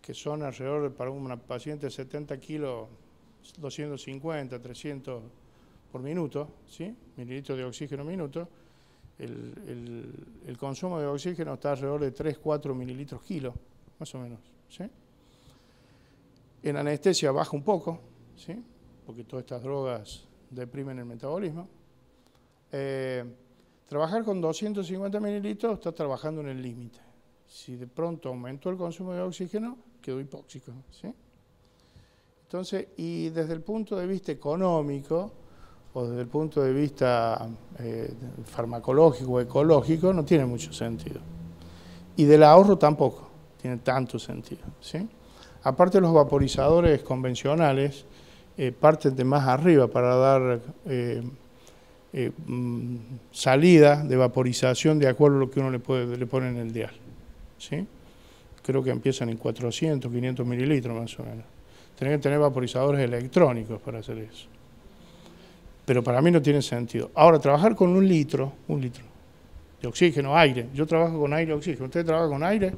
Speaker 2: que son alrededor de, para una paciente de 70 kilos, 250, 300 por minuto, ¿sí? Mililitros de oxígeno minuto, el consumo de oxígeno está alrededor de 3, 4 mililitros kilo, más o menos, ¿sí? En anestesia baja un poco, ¿sí? Porque todas estas drogas deprimen el metabolismo. Trabajar con 250 mililitros está trabajando en el límite. Si de pronto aumentó el consumo de oxígeno, quedó hipóxico, ¿sí? Entonces, y desde el punto de vista económico, o desde el punto de vista farmacológico o ecológico, no tiene mucho sentido. Y del ahorro tampoco tiene tanto sentido, ¿sí? Aparte, los vaporizadores convencionales parten de más arriba para dar salida de vaporización de acuerdo a lo que uno le pone en el dial, ¿sí? Creo que empiezan en 400, 500 mililitros más o menos. Tienen que tener vaporizadores electrónicos para hacer eso. Pero para mí no tiene sentido. Ahora, trabajar con 1 litro de oxígeno, aire. Yo trabajo con aire y oxígeno. ¿Usted trabaja con aire?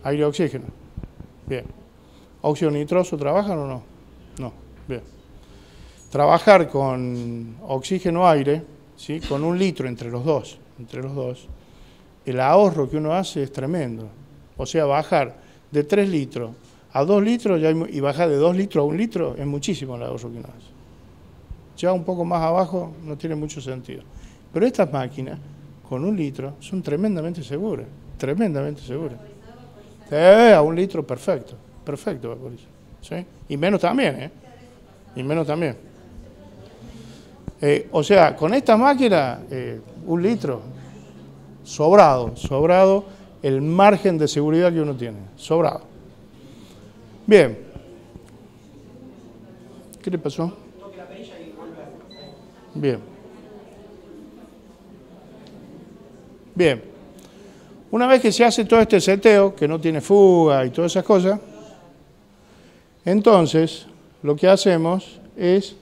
Speaker 2: Aire y oxígeno. Bien. ¿Óxido nitroso trabajan o no? No. Bien. Trabajar con oxígeno-aire, ¿sí? Con 1 litro entre los dos, el ahorro que uno hace es tremendo. O sea, bajar de 3 litros a 2 litros y bajar de 2 litros a 1 litro es muchísimo el ahorro que uno hace. Ya un poco más abajo no tiene mucho sentido. Pero estas máquinas, con 1 litro, son tremendamente seguras, tremendamente seguras. A 1 litro, perfecto. Perfecto vaporiza. ¿Sí? Y menos también, ¿eh? Y menos también. O sea, con esta máquina, 1 litro, sobrado el margen de seguridad que uno tiene. Sobrado. Bien. ¿Qué le pasó? Bien. Bien. Una vez que se hace todo este seteo, que no tiene fuga y todas esas cosas, entonces lo que hacemos es...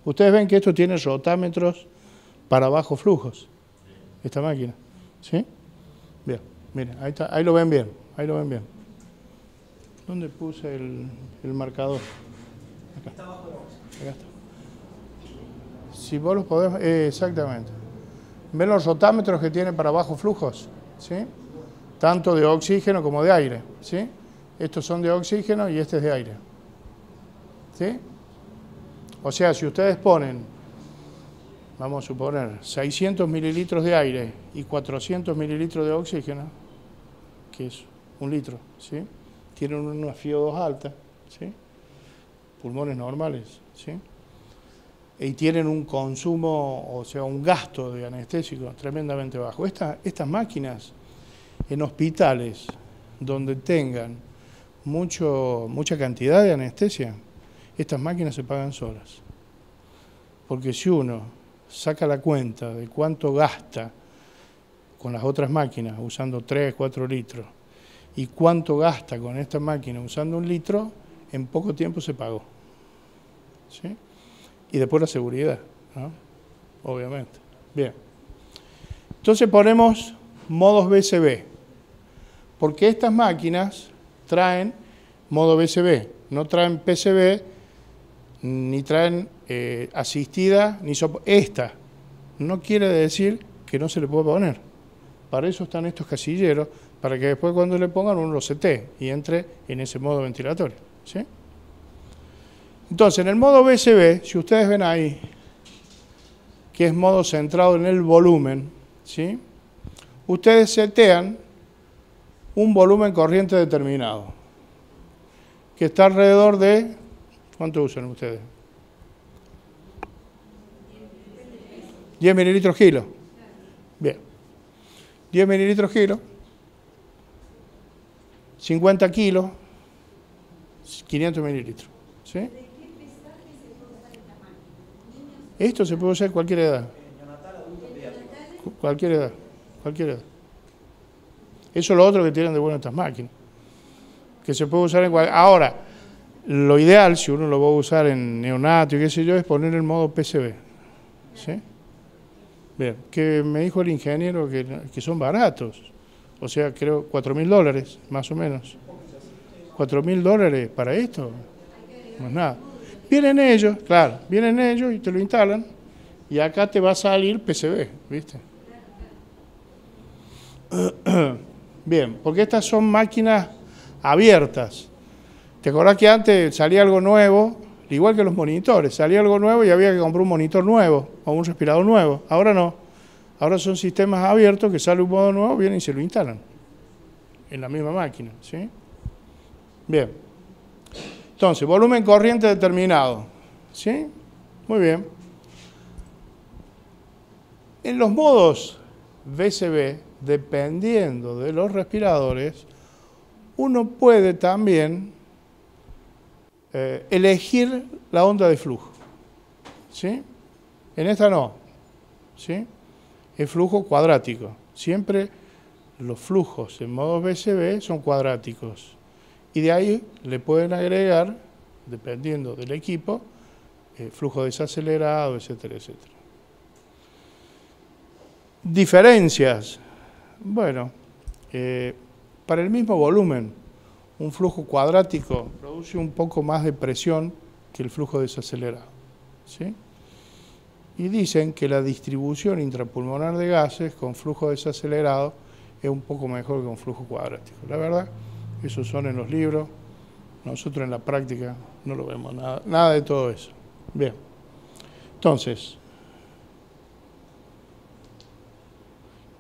Speaker 2: Ustedes ven que esto tiene rotámetros para bajos flujos, esta máquina. ¿Sí? Bien, miren, ahí está, ahí lo ven bien, ahí lo ven bien. ¿Dónde puse el marcador? Acá. Acá está. Si vos los podés, exactamente. ¿Ven los rotámetros que tiene para bajos flujos? ¿Sí? Tanto de oxígeno como de aire. ¿Sí? Estos son de oxígeno y este es de aire. ¿Sí? O sea, si ustedes ponen, vamos a suponer, 600 mililitros de aire y 400 mililitros de oxígeno, que es 1 litro, ¿sí? Tienen una FiO2 alta, ¿sí? Pulmones normales, ¿sí? Y tienen un consumo, o sea, un gasto de anestésico tremendamente bajo. Estas máquinas en hospitales donde tengan mucha cantidad de anestesia, estas máquinas se pagan solas. Porque si uno saca la cuenta de cuánto gasta con las otras máquinas usando 3, 4 litros y cuánto gasta con esta máquina usando 1 litro, en poco tiempo se pagó. ¿Sí? Y después la seguridad, ¿no? Obviamente. Bien. Entonces ponemos modos BCB, porque estas máquinas traen modo BCB, no traen PCB, ni traen asistida, ni esta. No quiere decir que no se le puede poner. Para eso están estos casilleros, para que después cuando le pongan uno lo setee y entre en ese modo ventilatorio. ¿Sí? Entonces, en el modo BCB, si ustedes ven ahí, que es modo centrado en el volumen, ¿sí? Ustedes setean un volumen corriente determinado, que está alrededor de... ¿Cuánto usan ustedes? 10 mililitros kilo. Bien. 10 mililitros kilo. 50 kilos. 500 mililitros. ¿Sí? Esto se puede usar en cualquier edad. Cualquier edad. Cualquier edad. Eso es lo otro que tienen de bueno estas máquinas. Que se puede usar en cualquier... Ahora, lo ideal, si uno lo va a usar en neonato y qué sé yo, es poner el modo PCB. ¿Sí? Bien, que me dijo el ingeniero que son baratos. O sea, creo $4.000, más o menos. $4.000 para esto. No es nada. Vienen ellos, claro, vienen ellos y te lo instalan. Y acá te va a salir PCB, ¿viste? Bien, porque estas son máquinas abiertas. ¿Te acordás que antes salía algo nuevo? Igual que los monitores, salía algo nuevo y había que comprar un monitor nuevo o un respirador nuevo. Ahora no. Ahora son sistemas abiertos que sale un modo nuevo, vienen y se lo instalan en la misma máquina. ¿Sí? Bien. Entonces, volumen corriente determinado. ¿Sí? Muy bien. En los modos BCB, dependiendo de los respiradores, uno puede también elegir la onda de flujo. ¿Sí? En esta no. ¿Sí? Es flujo cuadrático. Siempre los flujos en modo BCB son cuadráticos. Y de ahí le pueden agregar, dependiendo del equipo, flujo desacelerado, etcétera, etcétera. Diferencias. Bueno, para el mismo volumen, un flujo cuadrático produce un poco más de presión que el flujo desacelerado. ¿Sí? Y dicen que la distribución intrapulmonar de gases con flujo desacelerado es un poco mejor que un flujo cuadrático. La verdad, esos son en los libros. Nosotros en la práctica no lo vemos, nada de todo eso. Bien. Entonces,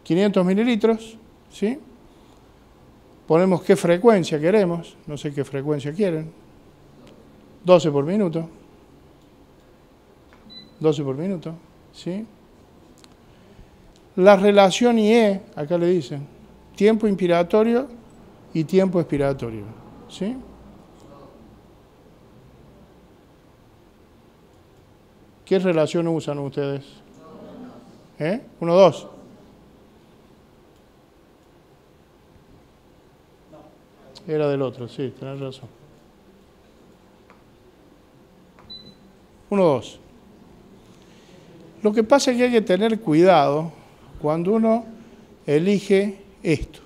Speaker 2: 500 mililitros, ¿sí? Ponemos qué frecuencia queremos, no sé qué frecuencia quieren, 12 por minuto, 12 por minuto, ¿sí? La relación IE, acá le dicen, tiempo inspiratorio y tiempo expiratorio, ¿sí? ¿Qué relación usan ustedes? 1, 2. Era del otro, sí, tenés razón. 1, 2. Lo que pasa es que hay que tener cuidado cuando uno elige esto,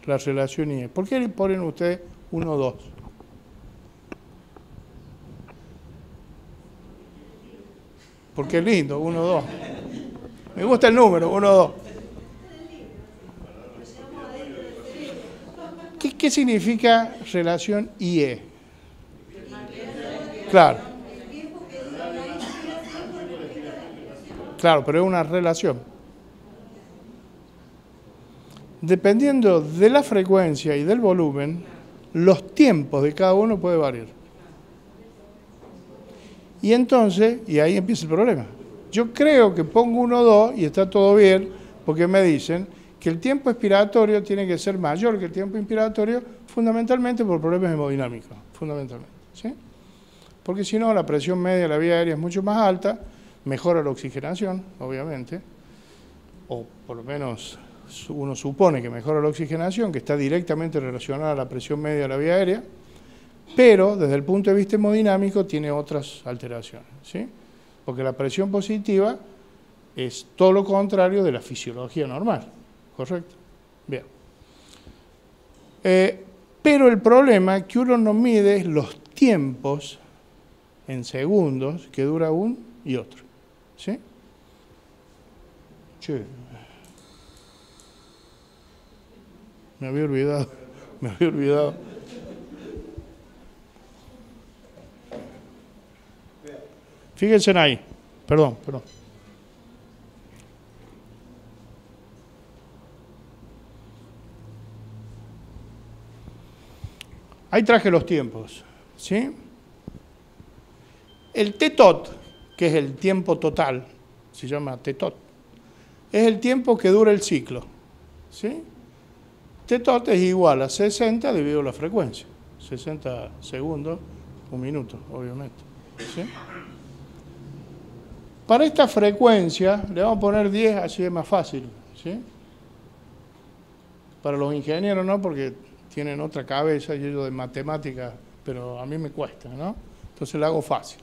Speaker 2: la relación IE. ¿Por qué le ponen ustedes 1, 2? Porque es lindo, 1, 2. Me gusta el número, 1, 2. ¿Qué significa relación IE? Claro. Claro, pero es una relación. Dependiendo de la frecuencia y del volumen, los tiempos de cada uno puede variar. Y entonces, y ahí empieza el problema. Yo creo que pongo 1, 2 y está todo bien, porque me dicen que el tiempo expiratorio tiene que ser mayor que el tiempo inspiratorio, fundamentalmente por problemas hemodinámicos, fundamentalmente, ¿sí? Porque si no, la presión media de la vía aérea es mucho más alta, mejora la oxigenación, obviamente, o por lo menos uno supone que mejora la oxigenación, que está directamente relacionada a la presión media de la vía aérea, pero desde el punto de vista hemodinámico tiene otras alteraciones, ¿sí? Porque la presión positiva es todo lo contrario de la fisiología normal, ¿correcto? Bien. Pero el problema es que uno no mide los tiempos en segundos que dura uno y otro, ¿sí? Che, me había olvidado. Fíjense ahí, perdón. Ahí traje los tiempos, ¿sí? El T-tot, que es el tiempo total, se llama T-tot, es el tiempo que dura el ciclo, ¿sí? T-tot es igual a 60 dividido la frecuencia, 60 segundos, 1 minuto, obviamente, ¿sí? Para esta frecuencia le vamos a poner 10, así es más fácil, ¿sí? Para los ingenieros no, porque tienen otra cabeza y ellos de matemática, pero a mí me cuesta, ¿no? Entonces le hago fácil.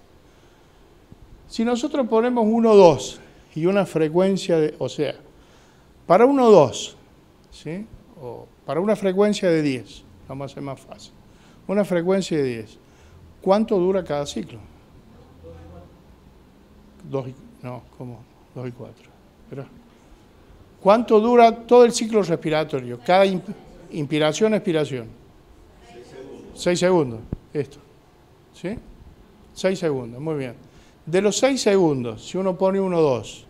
Speaker 2: Si nosotros ponemos 1, 2 y una frecuencia de, o sea, para 1, 2, ¿sí? O para una frecuencia de 10, vamos a hacer más fácil. Una frecuencia de 10, ¿cuánto dura cada ciclo? 2 y 4. Pero, ¿cuánto dura todo el ciclo respiratorio? Cada inspiración, expiración. 6 segundos. Esto. ¿Sí? 6 segundos, muy bien. De los 6 segundos, si uno pone 1, 2.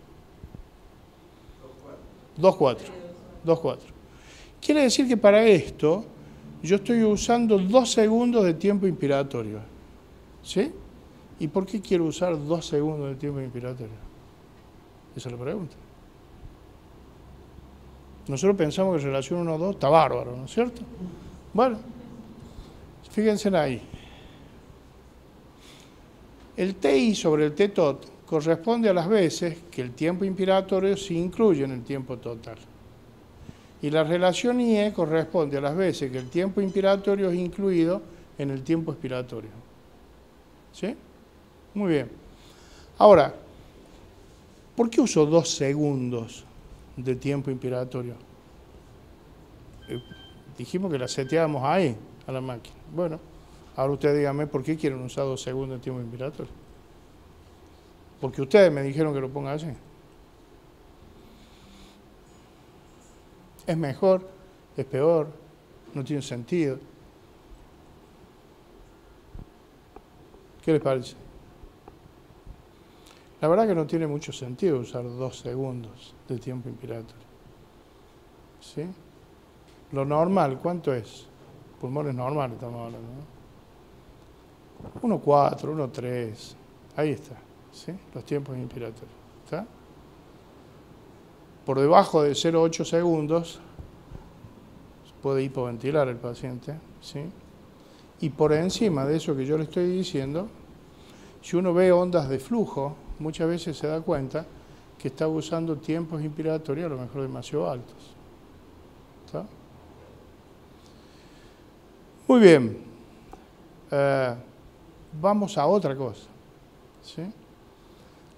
Speaker 2: 2, 4. 2, 4. Quiere decir que para esto yo estoy usando 2 segundos de tiempo inspiratorio. ¿Sí? ¿Y por qué quiero usar 2 segundos de tiempo inspiratorio? Esa es la pregunta. Nosotros pensamos que relación 1, 2 está bárbaro, ¿no es cierto? Bueno, fíjense ahí. El TI sobre el T-tot corresponde a las veces que el tiempo inspiratorio se incluye en el tiempo total. Y la relación IE corresponde a las veces que el tiempo inspiratorio es incluido en el tiempo expiratorio. ¿Sí? Muy bien. Ahora, ¿por qué uso 2 segundos de tiempo inspiratorio? Dijimos que la seteábamos ahí, a la máquina. Bueno, ahora ustedes díganme por qué quieren usar 2 segundos de tiempo inspiratorio. Porque ustedes me dijeron que lo pongan así. ¿Es mejor? ¿Es peor? ¿No tiene sentido? ¿Qué les parece? La verdad que no tiene mucho sentido usar 2 segundos de tiempo inspiratorio. ¿sí? Lo normal, ¿cuánto es? Pulmones normales estamos hablando, ¿no? 1,4, 1,3, ahí está, ¿sí? Los tiempos inspiratorios, ¿está? Por debajo de 0,8 segundos puede hipoventilar el paciente, ¿sí? Y por encima de eso que yo le estoy diciendo, si uno ve ondas de flujo, muchas veces se da cuenta que está usando tiempos inspiratorios a lo mejor demasiado altos. ¿Está? Muy bien. Vamos a otra cosa, ¿sí?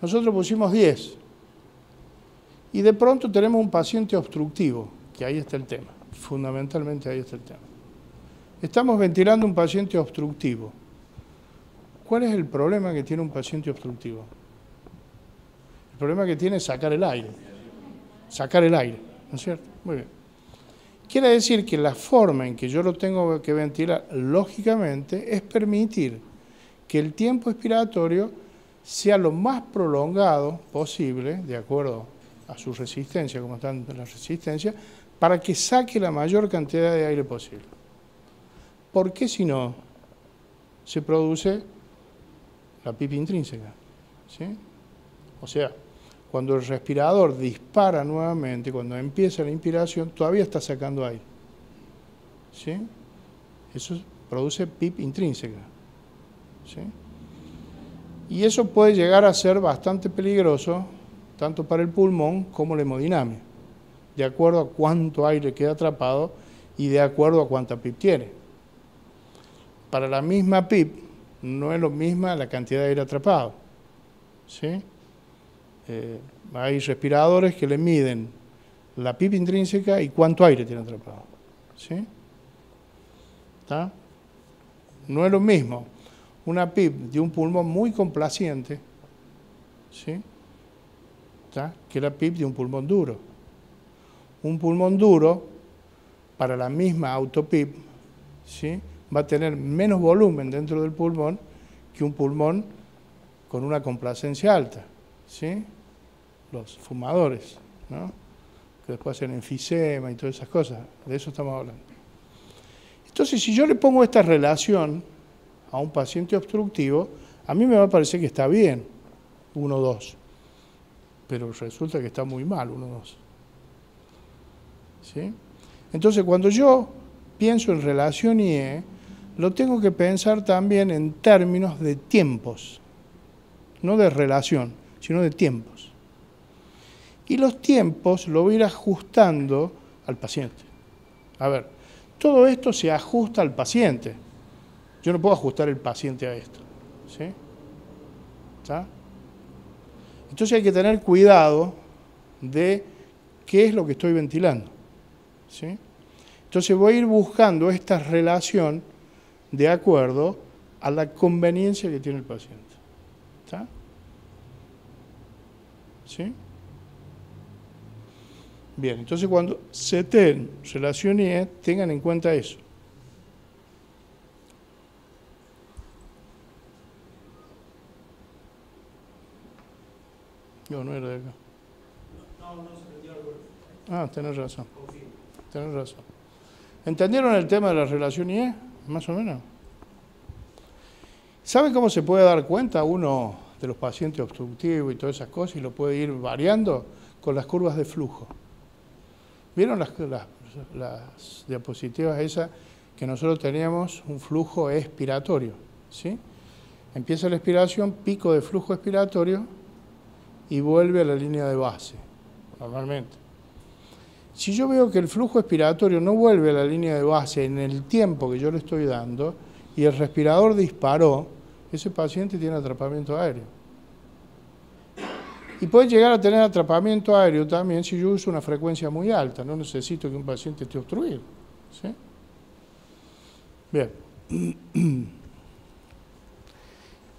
Speaker 2: Nosotros pusimos 10 y de pronto tenemos un paciente obstructivo, que ahí está el tema, fundamentalmente ahí está el tema. Estamos ventilando un paciente obstructivo. ¿Cuál es el problema que tiene un paciente obstructivo? El problema que tiene es sacar el aire. Sacar el aire, ¿no es cierto? Muy bien. Quiere decir que la forma en que yo lo tengo que ventilar, lógicamente, es permitir que el tiempo expiratorio sea lo más prolongado posible, de acuerdo a su resistencia, como están las resistencias, para que saque la mayor cantidad de aire posible. Porque si no, se produce la PIP intrínseca, ¿sí? O sea, cuando el respirador dispara nuevamente, cuando empieza la inspiración, todavía está sacando aire, ¿sí? Eso produce PIP intrínseca, ¿sí? Y eso puede llegar a ser bastante peligroso, tanto para el pulmón como la hemodinamia, de acuerdo a cuánto aire queda atrapado y de acuerdo a cuánta PIP tiene. Para la misma PIP no es lo misma la cantidad de aire atrapado, ¿sí? Hay respiradores que le miden la PIP intrínseca y cuánto aire tiene atrapado, ¿sí? ¿Está? No es lo mismo una PIP de un pulmón muy complaciente, ¿sí? ¿Está? Que la PIP de un pulmón duro. Un pulmón duro, para la misma autopIP, ¿sí? Va a tener menos volumen dentro del pulmón que un pulmón con una complacencia alta, ¿sí? Los fumadores, ¿no? Que después hacen enfisema y todas esas cosas, de eso estamos hablando. Entonces, si yo le pongo esta relación a un paciente obstructivo, a mí me va a parecer que está bien, 1,2, pero resulta que está muy mal, 1,2. ¿Sí? Entonces, cuando yo pienso en relación IE, lo tengo que pensar también en términos de tiempos, no de relación, sino de tiempos. Y los tiempos lo voy a ir ajustando al paciente. A ver, todo esto se ajusta al paciente. Yo no puedo ajustar el paciente a esto, ¿sí? ¿Está? Entonces hay que tener cuidado de qué es lo que estoy ventilando, ¿sí? Entonces voy a ir buscando esta relación de acuerdo a la conveniencia que tiene el paciente. ¿Está? ¿Sí? Bien, entonces cuando se den relación IE, tengan en cuenta eso. No, no era de acá.
Speaker 3: No se prendió el golpe.
Speaker 2: Ah, tenés razón.
Speaker 3: Confirmo.
Speaker 2: Tenés razón. ¿Entendieron el tema de la relación IE? Más o menos. ¿Saben cómo se puede dar cuenta uno de los pacientes obstructivos y todas esas cosas y lo puede ir variando? Con las curvas de flujo. ¿Vieron las diapositivas esas que nosotros teníamos un flujo expiratorio? ¿Sí? Empieza la expiración, pico de flujo expiratorio y vuelve a la línea de base, normalmente. Si yo veo que el flujo expiratorio no vuelve a la línea de base en el tiempo que yo le estoy dando y el respirador disparó, ese paciente tiene atrapamiento aéreo. Y puede llegar a tener atrapamiento aéreo también si yo uso una frecuencia muy alta. No necesito que un paciente esté obstruido, ¿sí? Bien.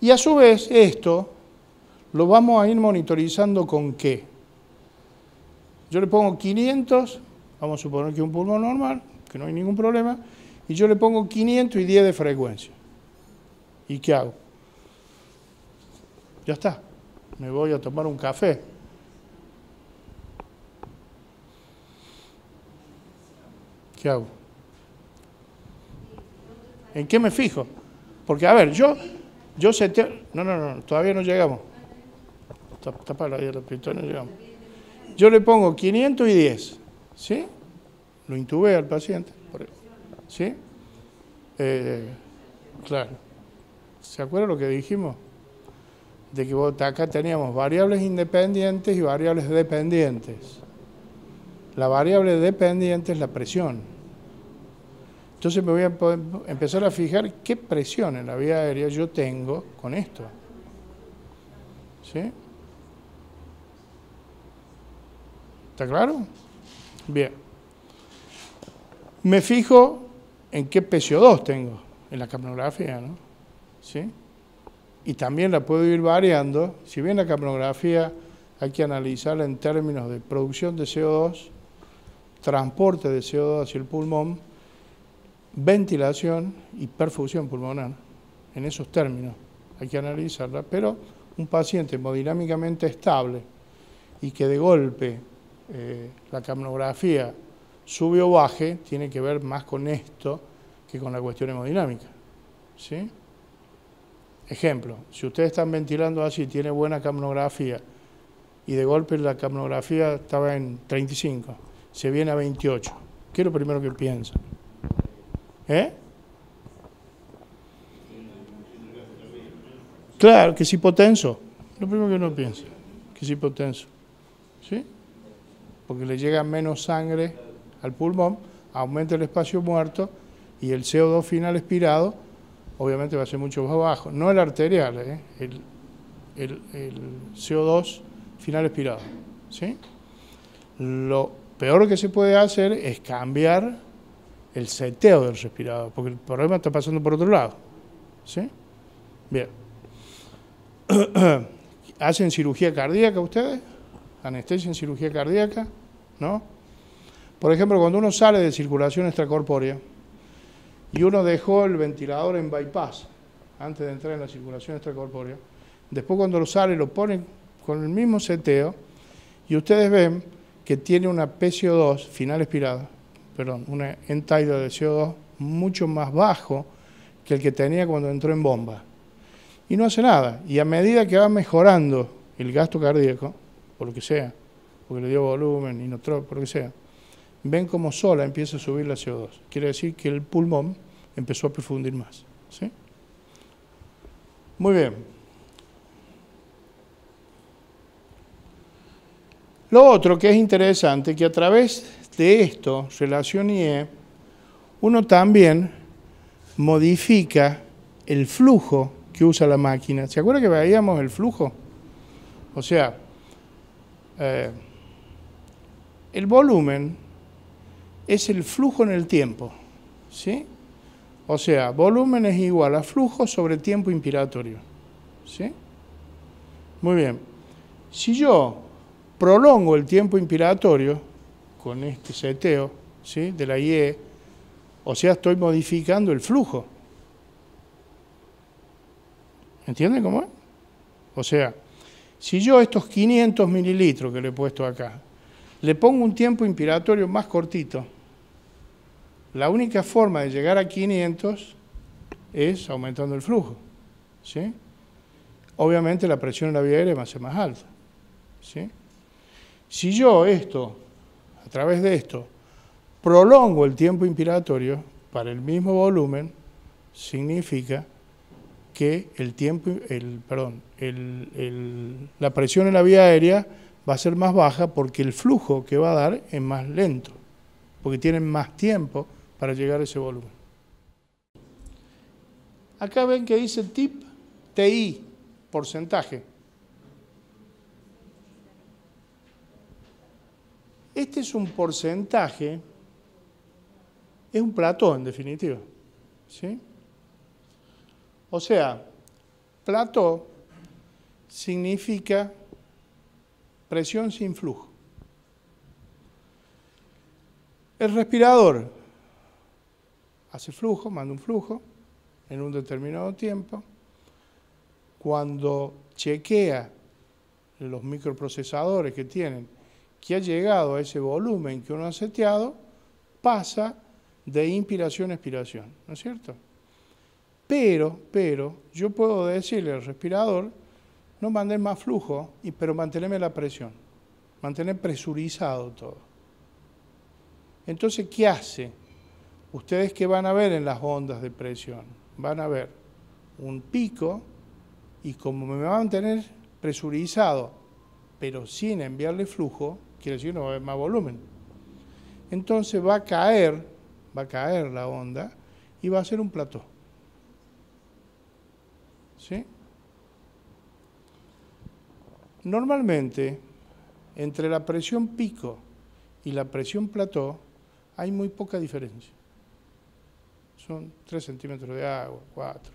Speaker 2: Y a su vez esto lo vamos a ir monitorizando con ¿qué? Yo le pongo 500, vamos a suponer que es un pulmón normal, que no hay ningún problema, y yo le pongo 510 de frecuencia. ¿Y qué hago? Ya está. Me voy a tomar un café. ¿Qué hago? ¿En qué me fijo? Porque, a ver, yo seteo... No, todavía no llegamos. Tapala ahí la pistola, no llegamos. Yo le pongo 510, ¿sí? Lo intubé al paciente, ¿sí? Claro. ¿Se acuerda lo que dijimos? De que acá teníamos variables independientes y variables dependientes. La variable dependiente es la presión. Entonces me voy a empezar a fijar qué presión en la vía aérea yo tengo con esto. ¿Sí? ¿Está claro? Bien. Me fijo en qué PCO2 tengo en la capnografía, ¿no? ¿Sí? Y también la puedo ir variando. Si bien la capnografía hay que analizarla en términos de producción de CO2, transporte de CO2 hacia el pulmón, ventilación y perfusión pulmonar. En esos términos hay que analizarla, pero un paciente hemodinámicamente estable y que de golpe la capnografía sube o baje, tiene que ver más con esto que con la cuestión hemodinámica. ¿Sí? Ejemplo, si ustedes están ventilando así, tiene buena capnografía y de golpe la capnografía estaba en 35, se viene a 28, ¿qué es lo primero que piensan? Claro, que es hipotenso. Lo primero que uno piensa, que es hipotenso. ¿Sí? Porque le llega menos sangre al pulmón, aumenta el espacio muerto y el CO2 final expirado obviamente va a ser mucho más bajo. No el arterial, el CO2 final expirado. ¿Sí? Lo peor que se puede hacer es cambiar el seteo del respirador, porque el problema está pasando por otro lado. ¿Sí? Bien. ¿Hacen cirugía cardíaca ustedes? ¿Anestesia en cirugía cardíaca? ¿No? Por ejemplo, cuando uno sale de circulación extracorpórea y uno dejó el ventilador en bypass antes de entrar en la circulación extracorpórea, después cuando lo sale lo ponen con el mismo seteo y ustedes ven que tiene una PCO2 final expirada, perdón, una end tidal de CO2 mucho más bajo que el que tenía cuando entró en bomba. Y no hace nada. Y a medida que va mejorando el gasto cardíaco, por lo que sea, porque le dio volumen, inotrópico, por lo que sea, ven como sola empieza a subir la CO2. Quiere decir que el pulmón empezó a perfundir más. ¿Sí? Muy bien. Lo otro que es interesante, que a través de esto, relación IE, uno también modifica el flujo que usa la máquina. ¿Se acuerda que veíamos el flujo? O sea, el volumen es el flujo en el tiempo, ¿sí? O sea, volumen es igual a flujo sobre tiempo inspiratorio, ¿sí? Muy bien. Si yo prolongo el tiempo inspiratorio con este seteo, ¿sí?, de la IE, o sea, estoy modificando el flujo. ¿Entienden cómo es? O sea, si yo estos 500 mililitros que le he puesto acá, le pongo un tiempo inspiratorio más cortito, la única forma de llegar a 500 es aumentando el flujo. ¿Sí? Obviamente la presión en la vía aérea va a ser más alta. ¿Sí? Si yo a través de esto, prolongo el tiempo inspiratorio para el mismo volumen, significa que la presión en la vía aérea va a ser más baja porque el flujo que va a dar es más lento, porque tienen más tiempo para llegar a ese volumen. Acá ven que dice TI, porcentaje. Este es un porcentaje, es un plató en definitiva, ¿sí? O sea, plató significa presión sin flujo. El respirador hace flujo, manda un flujo en un determinado tiempo. Cuando chequea los microprocesadores que tienen, que ha llegado a ese volumen que uno ha seteado, pasa de inspiración-expiración, ¿no es cierto? Pero, yo puedo decirle al respirador, no mandé más flujo, pero mantenerme la presión, mantener presurizado todo. Entonces, ¿qué hace? Ustedes que van a ver en las ondas de presión, van a ver un pico y como me va a mantener presurizado, pero sin enviarle flujo, quiere decir no va a haber más volumen. Entonces va a caer la onda y va a ser un plató. ¿Sí? Normalmente, entre la presión pico y la presión plató, hay muy poca diferencia. Son 3 centímetros de agua, 4,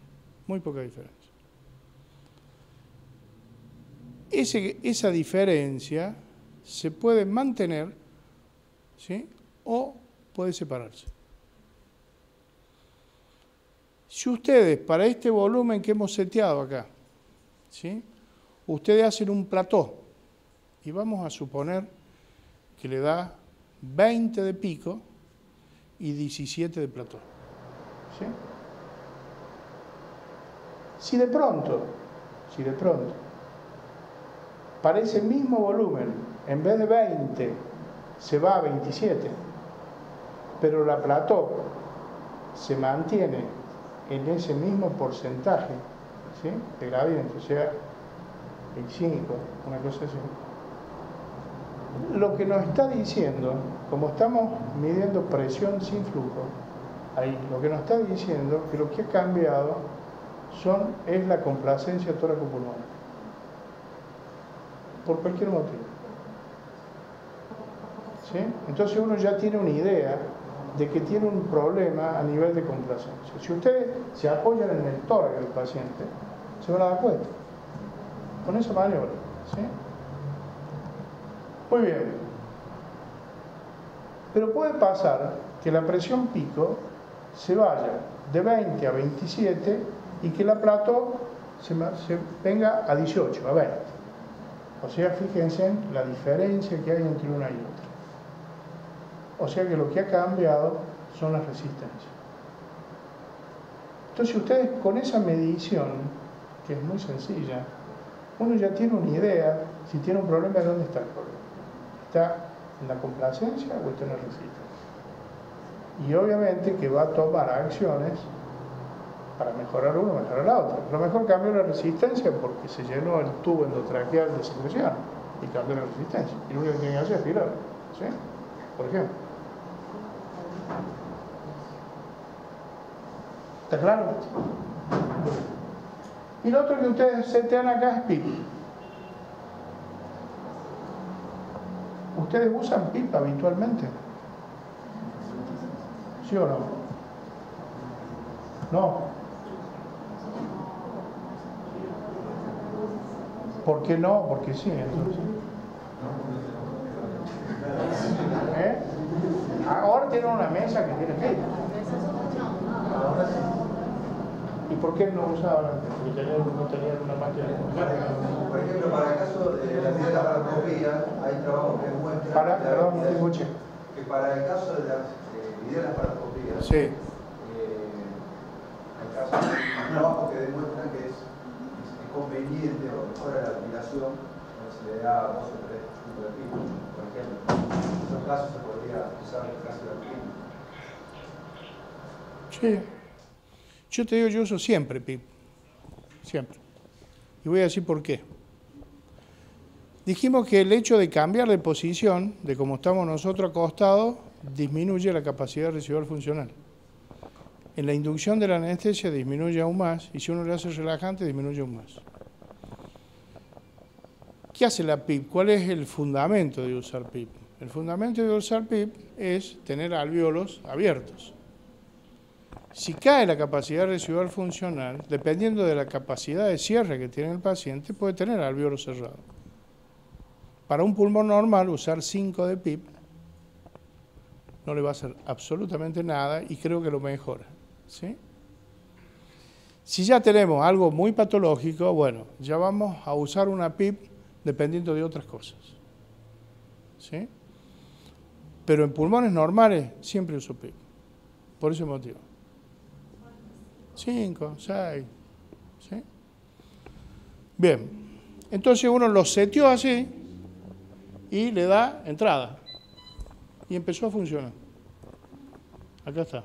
Speaker 2: muy poca diferencia. Esa diferencia se puede mantener, ¿sí? O puede separarse. Si ustedes, para este volumen que hemos seteado acá, ¿sí? Ustedes hacen un plató y vamos a suponer que le da 20 de pico y 17 de plató. ¿Sí? Si de pronto, para ese mismo volumen, en vez de 20, se va a 27, pero la plató se mantiene en ese mismo porcentaje, ¿sí? De gradiente, o sea, el 5, una cosa así. Lo que nos está diciendo, como estamos midiendo presión sin flujo, ahí lo que nos está diciendo que lo que ha cambiado es la complacencia tóraco-pulmonar. Por cualquier motivo. ¿Sí? Entonces uno ya tiene una idea de que tiene un problema a nivel de complacencia. Si ustedes se apoyan en el tórax del paciente, se van a dar cuenta. Con esa maniobra. ¿Sí? Muy bien. Pero puede pasar que la presión pico se vaya de 20 a 27 y que la plató se venga a 18, a 20. O sea, fíjense en la diferencia que hay entre una y otra. O sea que lo que ha cambiado son las resistencias. Entonces ustedes con esa medición, que es muy sencilla, uno ya tiene una idea si tiene un problema de dónde está el problema. ¿Está en la complacencia o está en la resistencia? Y obviamente que va a tomar acciones para mejorar uno, mejorar la otra. A lo mejor cambió la resistencia porque se llenó el tubo endotraqueal de secreción y cambió la resistencia. Y lo único que tiene que hacer es aspirar. ¿Sí? Por ejemplo. ¿Está claro? Y lo otro que ustedes setean acá es PIP. ¿Ustedes usan PIP habitualmente? ¿Sí o no? No. ¿Por qué no? Porque sí, entonces. ¿Eh? Ahora tienen una mesa que tiene PIP. Ahora sí. ¿Y por qué no usaban antes? Porque no tenían una máquina de contar.
Speaker 4: Por ejemplo, para el caso de la videolaparoscopía, hay trabajos que muestran que para el caso de las videolaparoscopías,
Speaker 2: sí.
Speaker 4: hay trabajos que demuestran que es conveniente o mejora la aplicación cuando se le da 2 o 3 puntos de pico, por ejemplo. En esos casos se podría usar el caso de la pico.
Speaker 2: Sí. Yo te digo, yo uso siempre PIP. Siempre. Y voy a decir por qué. Dijimos que el hecho de cambiar de posición, de cómo estamos nosotros acostados, disminuye la capacidad residual funcional. En la inducción de la anestesia disminuye aún más, y si uno le hace relajante, disminuye aún más. ¿Qué hace la PIP? ¿Cuál es el fundamento de usar PIP? El fundamento de usar PIP es tener alvéolos abiertos. Si cae la capacidad residual funcional, dependiendo de la capacidad de cierre que tiene el paciente, puede tener alvéolos cerrados. Para un pulmón normal, usar 5 de PIP no le va a hacer absolutamente nada y creo que lo mejora. ¿Sí? Si ya tenemos algo muy patológico, bueno, ya vamos a usar una PIP dependiendo de otras cosas. ¿Sí? Pero en pulmones normales siempre uso PIP. Por ese motivo. 5, 6. ¿Sí? Bien. Entonces uno lo seteó así y le da entrada. Y empezó a funcionar. Acá está.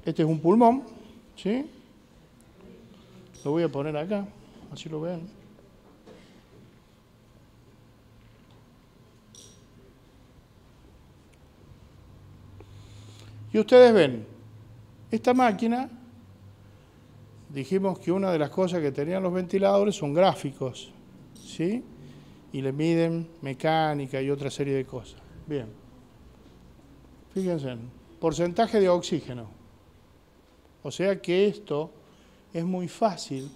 Speaker 2: Este es un pulmón, ¿sí? Lo voy a poner acá, así lo ven. Y ustedes ven, esta máquina, dijimos que una de las cosas que tenían los ventiladores son gráficos, ¿sí? Y le miden mecánica y otra serie de cosas. Bien. Fíjense, porcentaje de oxígeno. O sea que esto es muy fácil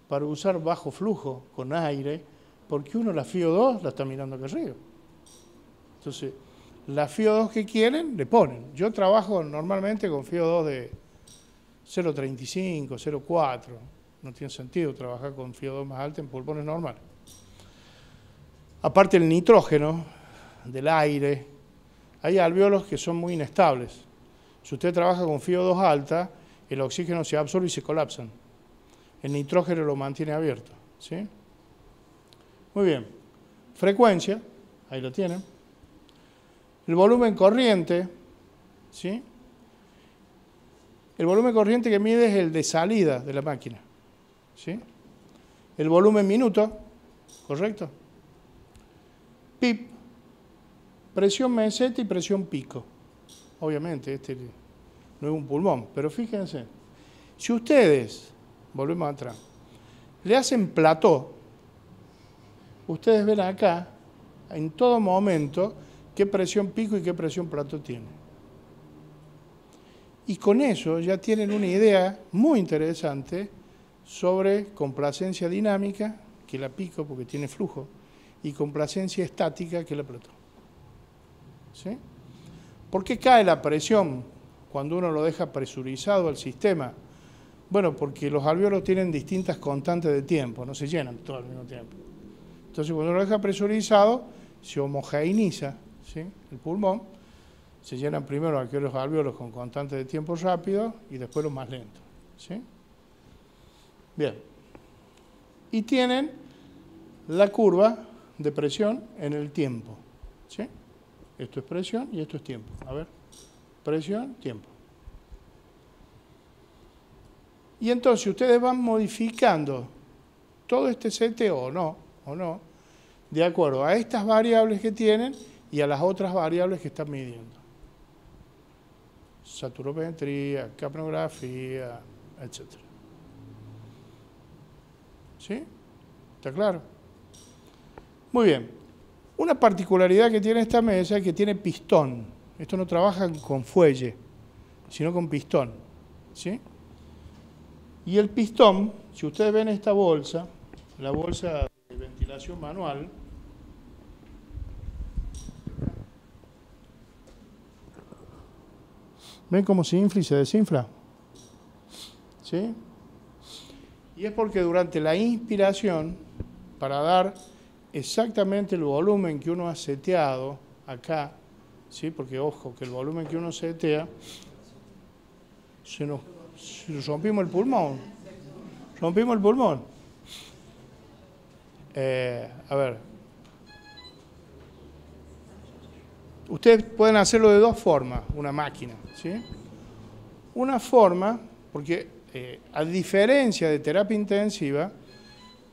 Speaker 2: para usar bajo flujo con aire, porque uno la FiO2 la está mirando acá arriba. Entonces, la FiO2 que quieren, le ponen. Yo trabajo normalmente con FiO2 de 0,35, 0,4. No tiene sentido trabajar con FiO2 más alta en pulmones normales. Aparte el nitrógeno del aire, hay alvéolos que son muy inestables. Si usted trabaja con FiO2 alta, el oxígeno se absorbe y se colapsan. El nitrógeno lo mantiene abierto, ¿sí? Muy bien. Frecuencia, ahí lo tienen. El volumen corriente, ¿sí? El volumen corriente que mide es el de salida de la máquina, ¿sí? El volumen minuto, ¿correcto? PIP, presión meseta y presión pico. Obviamente, este no es un pulmón, pero fíjense, si ustedes, volvemos atrás, le hacen plató, ustedes ven acá, en todo momento, qué presión pico y qué presión plató tiene. Y con eso ya tienen una idea muy interesante sobre complacencia dinámica, que la pico porque tiene flujo, y complacencia estática, que la plató. ¿Sí? ¿Por qué cae la presión cuando uno lo deja presurizado al sistema? Bueno, porque los alvéolos tienen distintas constantes de tiempo, no se llenan todo al mismo tiempo. Entonces, cuando uno lo deja presurizado, se homogeneiza, ¿sí? El pulmón, se llenan primero aquellos alvéolos con constantes de tiempo rápido y después los más lentos, ¿sí? Bien. Y tienen la curva de presión en el tiempo, ¿sí? Esto es presión y esto es tiempo. A ver, presión, tiempo. Y entonces ustedes van modificando todo este seteo o no, de acuerdo a estas variables que tienen y a las otras variables que están midiendo. Saturometría, capnografía, etc. ¿Sí? ¿Está claro? Muy bien. Una particularidad que tiene esta mesa es que tiene pistón. Esto no trabaja con fuelle, sino con pistón. ¿Sí? Y el pistón, si ustedes ven esta bolsa, la bolsa de ventilación manual, ¿ven cómo se infla y se desinfla? ¿Sí? Y es porque durante la inspiración, para dar exactamente el volumen que uno ha seteado acá, ¿sí? Porque ojo, que el volumen que uno setea, si rompimos el pulmón. Rompimos el pulmón. A ver. Ustedes pueden hacerlo de dos formas, una máquina, ¿sí? Una forma, porque a diferencia de terapia intensiva,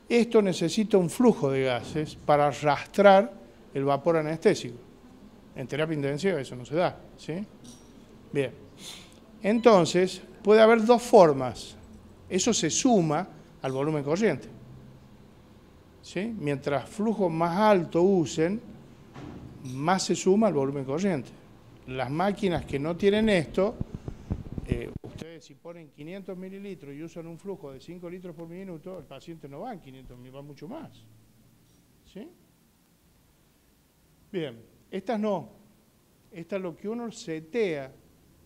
Speaker 2: esto necesita un flujo de gases para arrastrar el vapor anestésico. En terapia intensiva eso no se da, ¿sí? Bien. Entonces, puede haber dos formas. Eso se suma al volumen corriente, ¿sí? Mientras flujos más altos usen, más se suma al volumen corriente. Las máquinas que no tienen esto, ustedes si ponen 500 mililitros y usan un flujo de 5 litros por minuto, el paciente no va en 500 mililitros, va mucho más. ¿Sí? Bien, estas no. Esta es lo que uno setea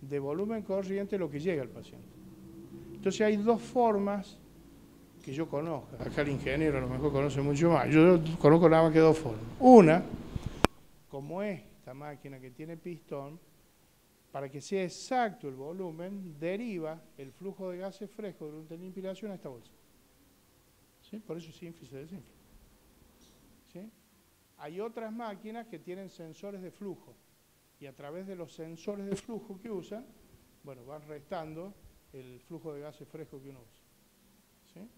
Speaker 2: de volumen corriente, lo que llega al paciente. Entonces hay dos formas que yo conozco. Acá el ingeniero a lo mejor conoce mucho más. Yo conozco nada más que dos formas. Una, como esta máquina que tiene pistón, para que sea exacto el volumen, deriva el flujo de gases frescos durante la inspiración a esta bolsa. ¿Sí? Por eso se infla y se desinfla. ¿Sí? Hay otras máquinas que tienen sensores de flujo y a través de los sensores de flujo que usan, bueno, van restando el flujo de gases frescos que uno usa. ¿Sí?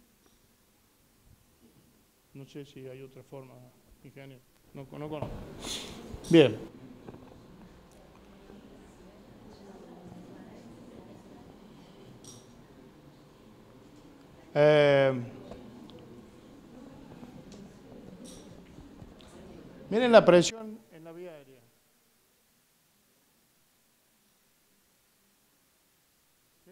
Speaker 2: No sé si hay otra forma, ingeniero. No conozco. Bien. Miren la presión en la vía aérea. ¿Sí?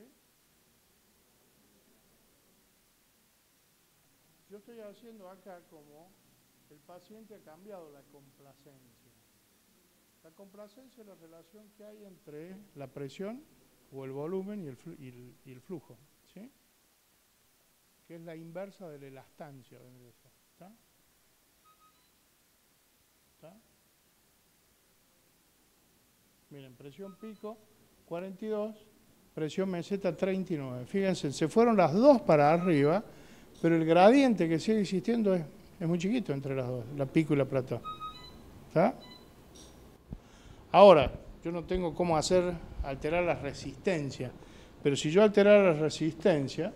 Speaker 2: Yo estoy haciendo acá como el paciente ha cambiado la complacencia. La complacencia es la relación que hay entre la presión o el volumen y el flujo, ¿sí? Que es la inversa de la elastancia. ¿Está? ¿Está? Miren, presión pico 42, presión meseta 39. Fíjense, se fueron las dos para arriba, pero el gradiente que sigue existiendo es muy chiquito entre las dos, la pico y la plató. ¿Está? Ahora, yo no tengo cómo alterar la resistencia, pero si yo alterara la resistencia,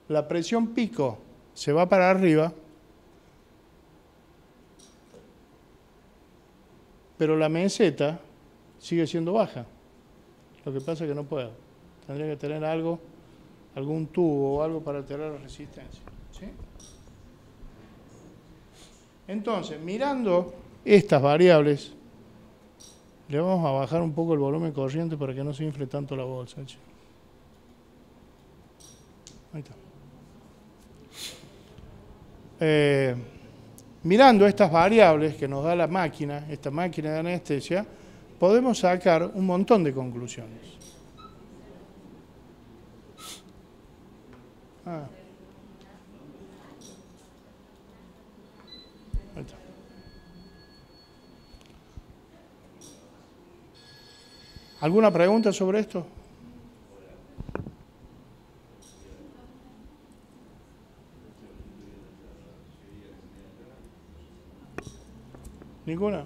Speaker 2: la presión pico se va para arriba, pero la meseta sigue siendo baja. Lo que pasa es que no puedo. Tendría que tener algún tubo o algo para alterar la resistencia. ¿Sí? Entonces, mirando estas variables, le vamos a bajar un poco el volumen corriente para que no se infle tanto la bolsa. Ahí está. Mirando estas variables que nos da la máquina, esta máquina de anestesia, podemos sacar un montón de conclusiones. Ahí está. ¿Alguna pregunta sobre esto? ¿Ninguna?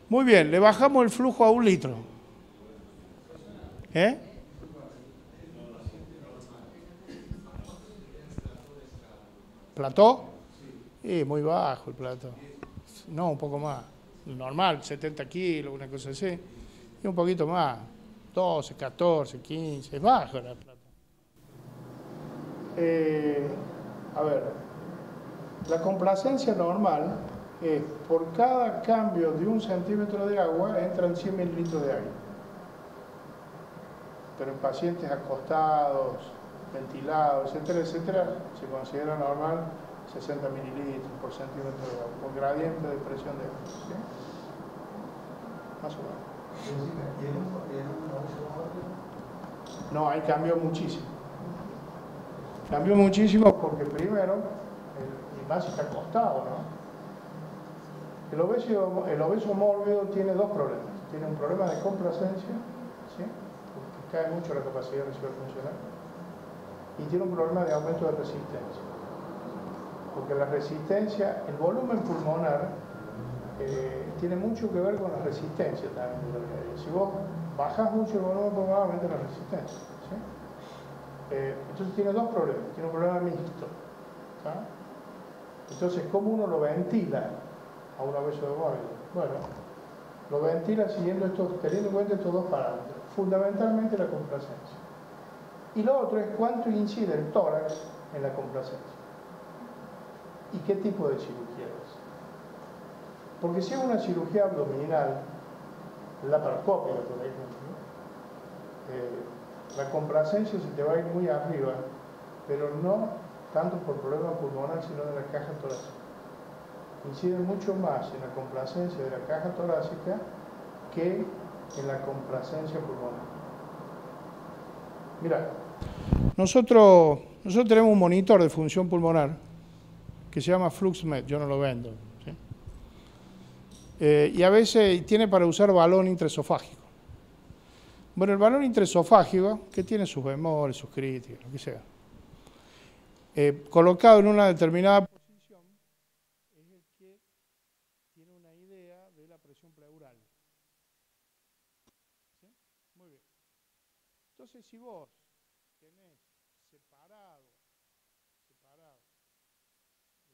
Speaker 2: Muy bien, le bajamos el flujo a 1 litro. ¿Eh? ¿Plató? Sí, muy bajo el plató. No, un poco más. Normal, 70 kilos, una cosa así. Y un poquito más. 12, 14, 15. Es bajo el plató. A ver. La complacencia normal es por cada cambio de 1 centímetro de agua entran 100 mililitros de aire. Pero en pacientes acostados, ventilados, etcétera, etcétera, se considera normal 60 mililitros por centímetro de agua, por gradiente de presión de agua. ¿Sí? Más o menos. No, ahí cambió muchísimo. Cambió muchísimo porque primero, más está acostado, ¿no? El obeso mórbido tiene dos problemas. Tiene un problema de complacencia, ¿sí? Porque cae mucho la capacidad respiratoria, y tiene un problema de aumento de resistencia. Porque la resistencia, el volumen pulmonar, tiene mucho que ver con la resistencia también. Si vos bajás mucho el volumen pulmonar, aumenta la resistencia, ¿sí? Entonces tiene dos problemas. Tiene un problema mixto, ¿sí? Entonces, ¿cómo uno lo ventila a un obeso mórbido? Bueno, lo ventila teniendo en cuenta estos dos parámetros, fundamentalmente la complacencia. Y lo otro es cuánto incide el tórax en la complacencia. ¿Y qué tipo de cirugía es? Porque si es una cirugía abdominal, laparoscópica, por ejemplo, la complacencia se te va a ir muy arriba, pero no tanto por problema pulmonar, sino de la caja torácica. Incide mucho más en la complacencia de la caja torácica que en la complacencia pulmonar. Mira, nosotros tenemos un monitor de función pulmonar que se llama FluxMed, yo no lo vendo, ¿sí? Y a veces tiene para usar balón intraesofágico. Bueno, el balón intraesofágico, que tiene sus bemoles, sus críticas, lo que sea, colocado en una determinada posición, es el que tiene una idea de la presión pleural. ¿Sí? Muy bien. Entonces, si vos tenés separado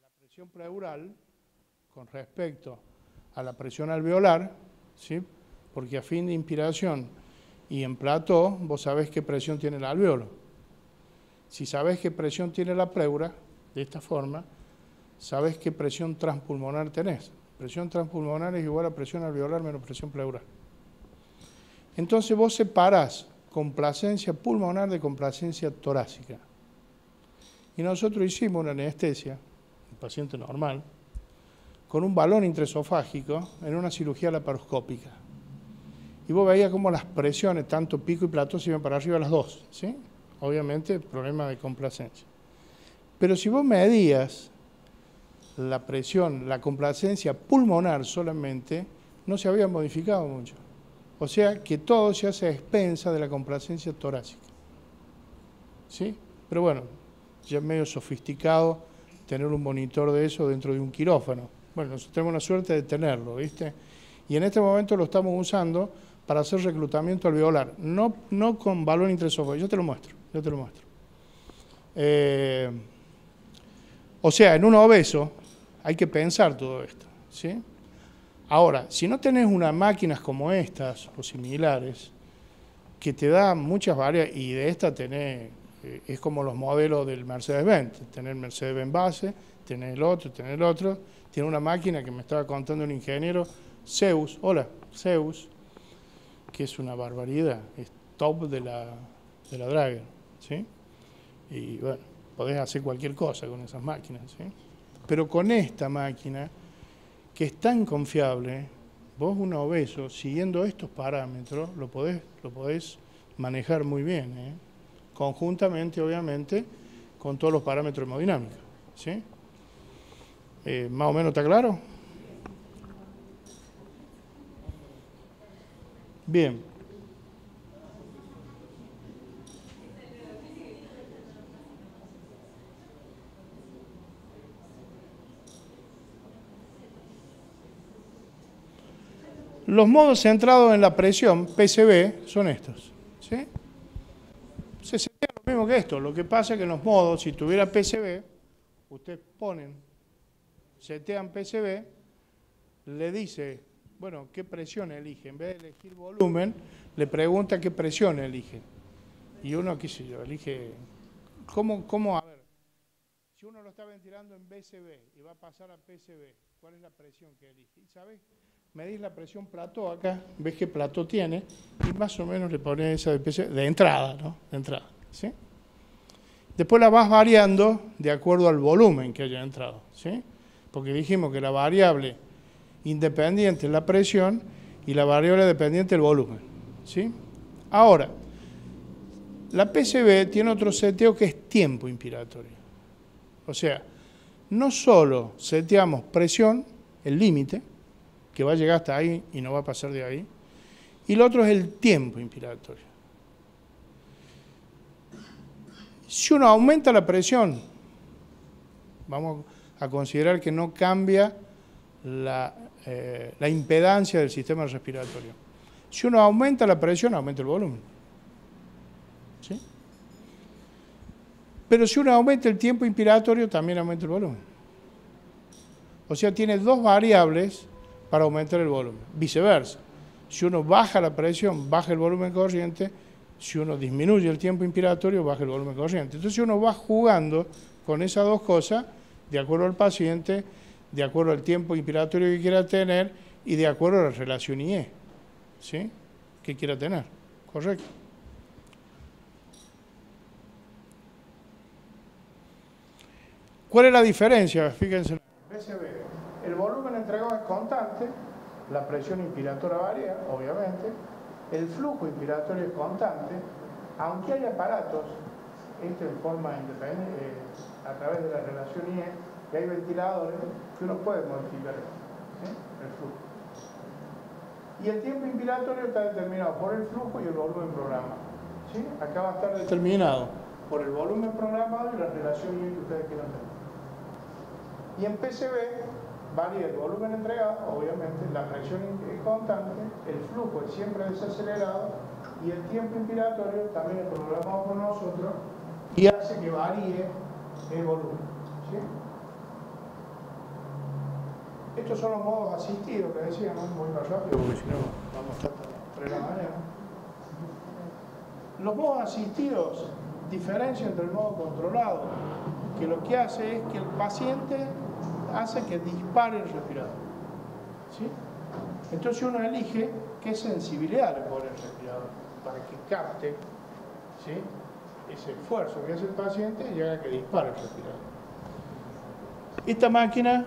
Speaker 2: la presión pleural con respecto a la presión alveolar, ¿sí? Porque a fin de inspiración y en plató, vos sabés qué presión tiene el alveolo. Si sabés qué presión tiene la pleura, de esta forma, sabés qué presión transpulmonar tenés. Presión transpulmonar es igual a presión alveolar menos presión pleural. Entonces vos separás complacencia pulmonar de complacencia torácica. Y nosotros hicimos una anestesia, un paciente normal, con un balón intraesofágico en una cirugía laparoscópica. Y vos veías cómo las presiones, tanto pico y plató, se iban para arriba las dos, ¿sí? Obviamente, problema de complacencia. Pero si vos medías la presión, la complacencia pulmonar solamente, no se había modificado mucho. O sea que todo se hace a expensa de la complacencia torácica. ¿Sí? Pero bueno, ya es medio sofisticado tener un monitor de eso dentro de un quirófano. Bueno, nosotros tenemos la suerte de tenerlo, ¿viste? Y en este momento lo estamos usando para hacer reclutamiento alveolar, no con balón intraesofágico. Yo te lo muestro. O sea, en un obeso hay que pensar todo esto, ¿sí? Ahora, si no tenés unas máquinas como estas o similares, que te dan muchas variables, y de esta tenés, es como los modelos del Mercedes-Benz, tenés Mercedes-Benz base, tenés el otro, tiene una máquina que me estaba contando un ingeniero, Zeus, Zeus, que es una barbaridad, es top de la Dragon, ¿sí? Y bueno, podés hacer cualquier cosa con esas máquinas, ¿sí? Pero con esta máquina, que es tan confiable, vos un obeso, siguiendo estos parámetros, lo podés manejar muy bien, ¿eh? Conjuntamente, obviamente, con todos los parámetros hemodinámicos, ¿sí? ¿Más o menos está claro? Bien. Los modos centrados en la presión, PCB, son estos, ¿sí? Se setea lo mismo que esto. Lo que pasa es que en los modos, si tuviera PCB, ustedes setean PCB, le dice, bueno, ¿qué presión elige? En vez de elegir volumen, le pregunta qué presión elige. Y uno, qué sé yo, elige, ¿cómo? A ver, si uno lo está ventilando en BCB y va a pasar a PCB, ¿cuál es la presión que elige? ¿Y sabes? Medís la presión plató acá, ves qué plató tiene, y más o menos le pones esa de PCB, de entrada, ¿no? De entrada, ¿sí? Después la vas variando de acuerdo al volumen que haya entrado, ¿sí? Porque dijimos que la variable independiente es la presión y la variable dependiente el volumen, ¿sí? Ahora, la PCB tiene otro seteo que es tiempo inspiratorio. O sea, no solo seteamos presión, el límite, que va a llegar hasta ahí y no va a pasar de ahí, y lo otro es el tiempo inspiratorio. Si uno aumenta la presión, vamos a considerar que no cambia la impedancia del sistema respiratorio. Si uno aumenta la presión, aumenta el volumen, ¿sí? Pero si uno aumenta el tiempo inspiratorio, también aumenta el volumen. O sea, tiene dos variables para aumentar el volumen. Viceversa, si uno baja la presión, baja el volumen corriente. Si uno disminuye el tiempo inspiratorio, baja el volumen corriente. Entonces uno va jugando con esas dos cosas de acuerdo al paciente, de acuerdo al tiempo inspiratorio que quiera tener y de acuerdo a la relación IE, ¿sí? Que quiera tener, ¿correcto? ¿Cuál es la diferencia? Fíjense. El volumen entregado es constante, la presión inspiratoria varía, obviamente, el flujo inspiratorio es constante, aunque hay aparatos, esto en forma independiente, a través de la relación IE, que hay ventiladores que uno puede modificar ¿sí? El flujo. Y el tiempo inspiratorio está determinado por el flujo y el volumen programado. ¿Sí? Acá va a estar determinado por el volumen programado y la relación que ustedes quieran tener. Y en PCB varía el volumen entregado, obviamente, la presión constante, el flujo es siempre desacelerado y el tiempo inspiratorio también es programado por nosotros y hace que varíe el volumen. ¿Sí? Estos son los modos asistidos que decíamos, muy más rápido porque si no vamos a estar hasta las 3 de la mañana. Los modos asistidos diferencian entre el modo controlado, que lo que hace es que el paciente hace que dispare el respirador. ¿Sí? Entonces uno elige qué sensibilidad le pone el respirador para que capte ¿sí? ese esfuerzo que hace el paciente y haga que dispare el respirador. Esta máquina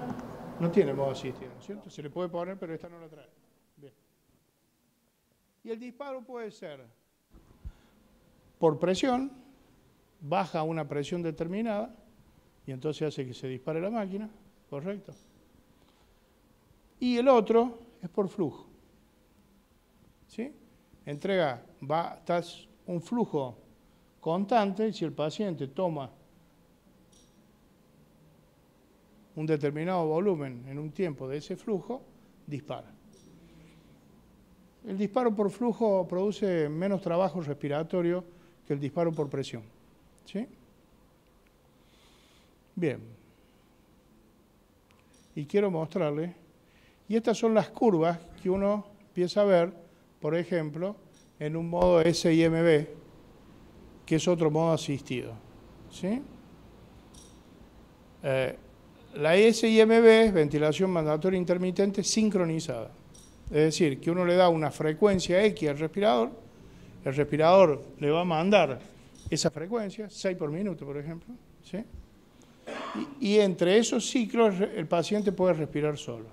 Speaker 2: no tiene modo asistido, ¿cierto? Se le puede poner, pero esta no la trae. Bien. Y el disparo puede ser por presión, baja una presión determinada y entonces hace que se dispare la máquina, ¿correcto? Y el otro es por flujo. ¿Sí? Entrega, estás un flujo constante y si el paciente toma un determinado volumen en un tiempo de ese flujo, dispara. El disparo por flujo produce menos trabajo respiratorio que el disparo por presión. ¿Sí? Bien. Y quiero mostrarles, y estas son las curvas que uno empieza a ver, por ejemplo, en un modo SIMB, que es otro modo asistido. ¿Sí? La SIMB es ventilación mandatoria intermitente sincronizada. Es decir, que uno le da una frecuencia X al respirador, el respirador le va a mandar esa frecuencia, 6 por minuto, por ejemplo, ¿sí? Y entre esos ciclos el paciente puede respirar solo.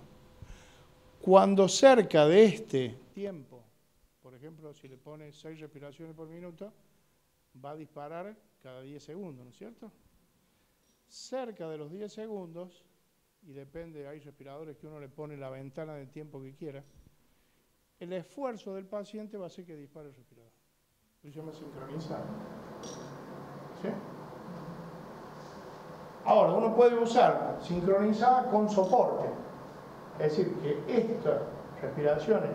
Speaker 2: Cuando cerca de este tiempo, por ejemplo, si le pone 6 respiraciones por minuto, va a disparar cada 10 segundos, ¿no es cierto? Cerca de los 10 segundos, y depende, hay respiradores que uno le pone la ventana de tiempo que quiera, el esfuerzo del paciente va a hacer que dispare el respirador. Eso se llama sincronizado. ¿Sí? Ahora, uno puede usar sincronizada con soporte. Es decir, que estas respiraciones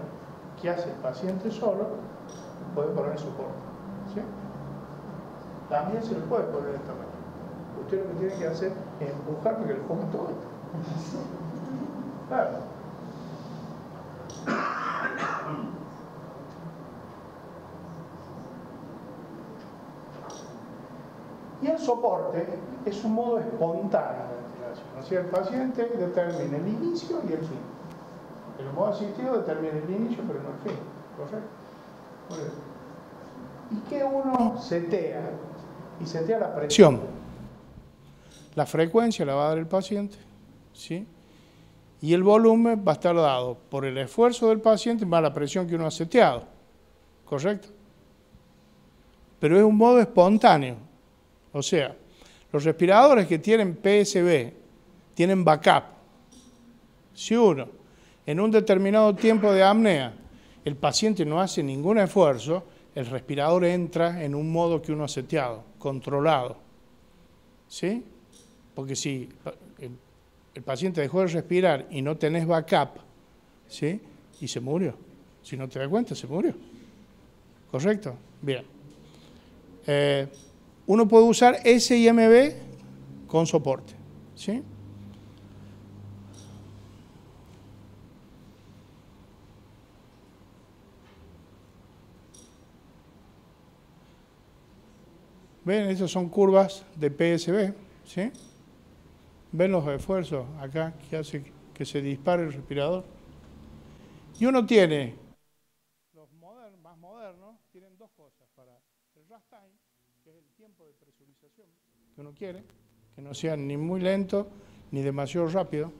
Speaker 2: que hace el paciente solo, puede poner soporte. ¿Sí? También se le puede poner esta manera. Usted lo que tiene que hacer es empujar para que le ponga todo esto. Claro. Y el soporte es un modo espontáneo de ventilación. O sea, el paciente determina el inicio y el fin. El modo asistido determina el inicio, pero no el fin. ¿Correcto? ¿Y qué uno setea? Y setea la presión. La frecuencia la va a dar el paciente, ¿sí? Y el volumen va a estar dado por el esfuerzo del paciente más la presión que uno ha seteado. ¿Correcto? Pero es un modo espontáneo. O sea, los respiradores que tienen PSB tienen backup. Si uno, en un determinado tiempo de apnea, el paciente no hace ningún esfuerzo, el respirador entra en un modo que uno ha seteado, controlado. ¿Sí? Porque si el paciente dejó de respirar y no tenés backup, ¿sí? Y se murió. Si no te das cuenta, se murió. ¿Correcto? Bien. Uno puede usar SIMB con soporte. ¿Sí? ¿Ven? Estas son curvas de PSB. ¿Sí? ¿Ven los esfuerzos acá que hace que se dispare el respirador? Y uno tiene, los más modernos, tienen dos cosas para el rest time, que es el tiempo de presurización que uno quiere, que no sea ni muy lento ni demasiado rápido,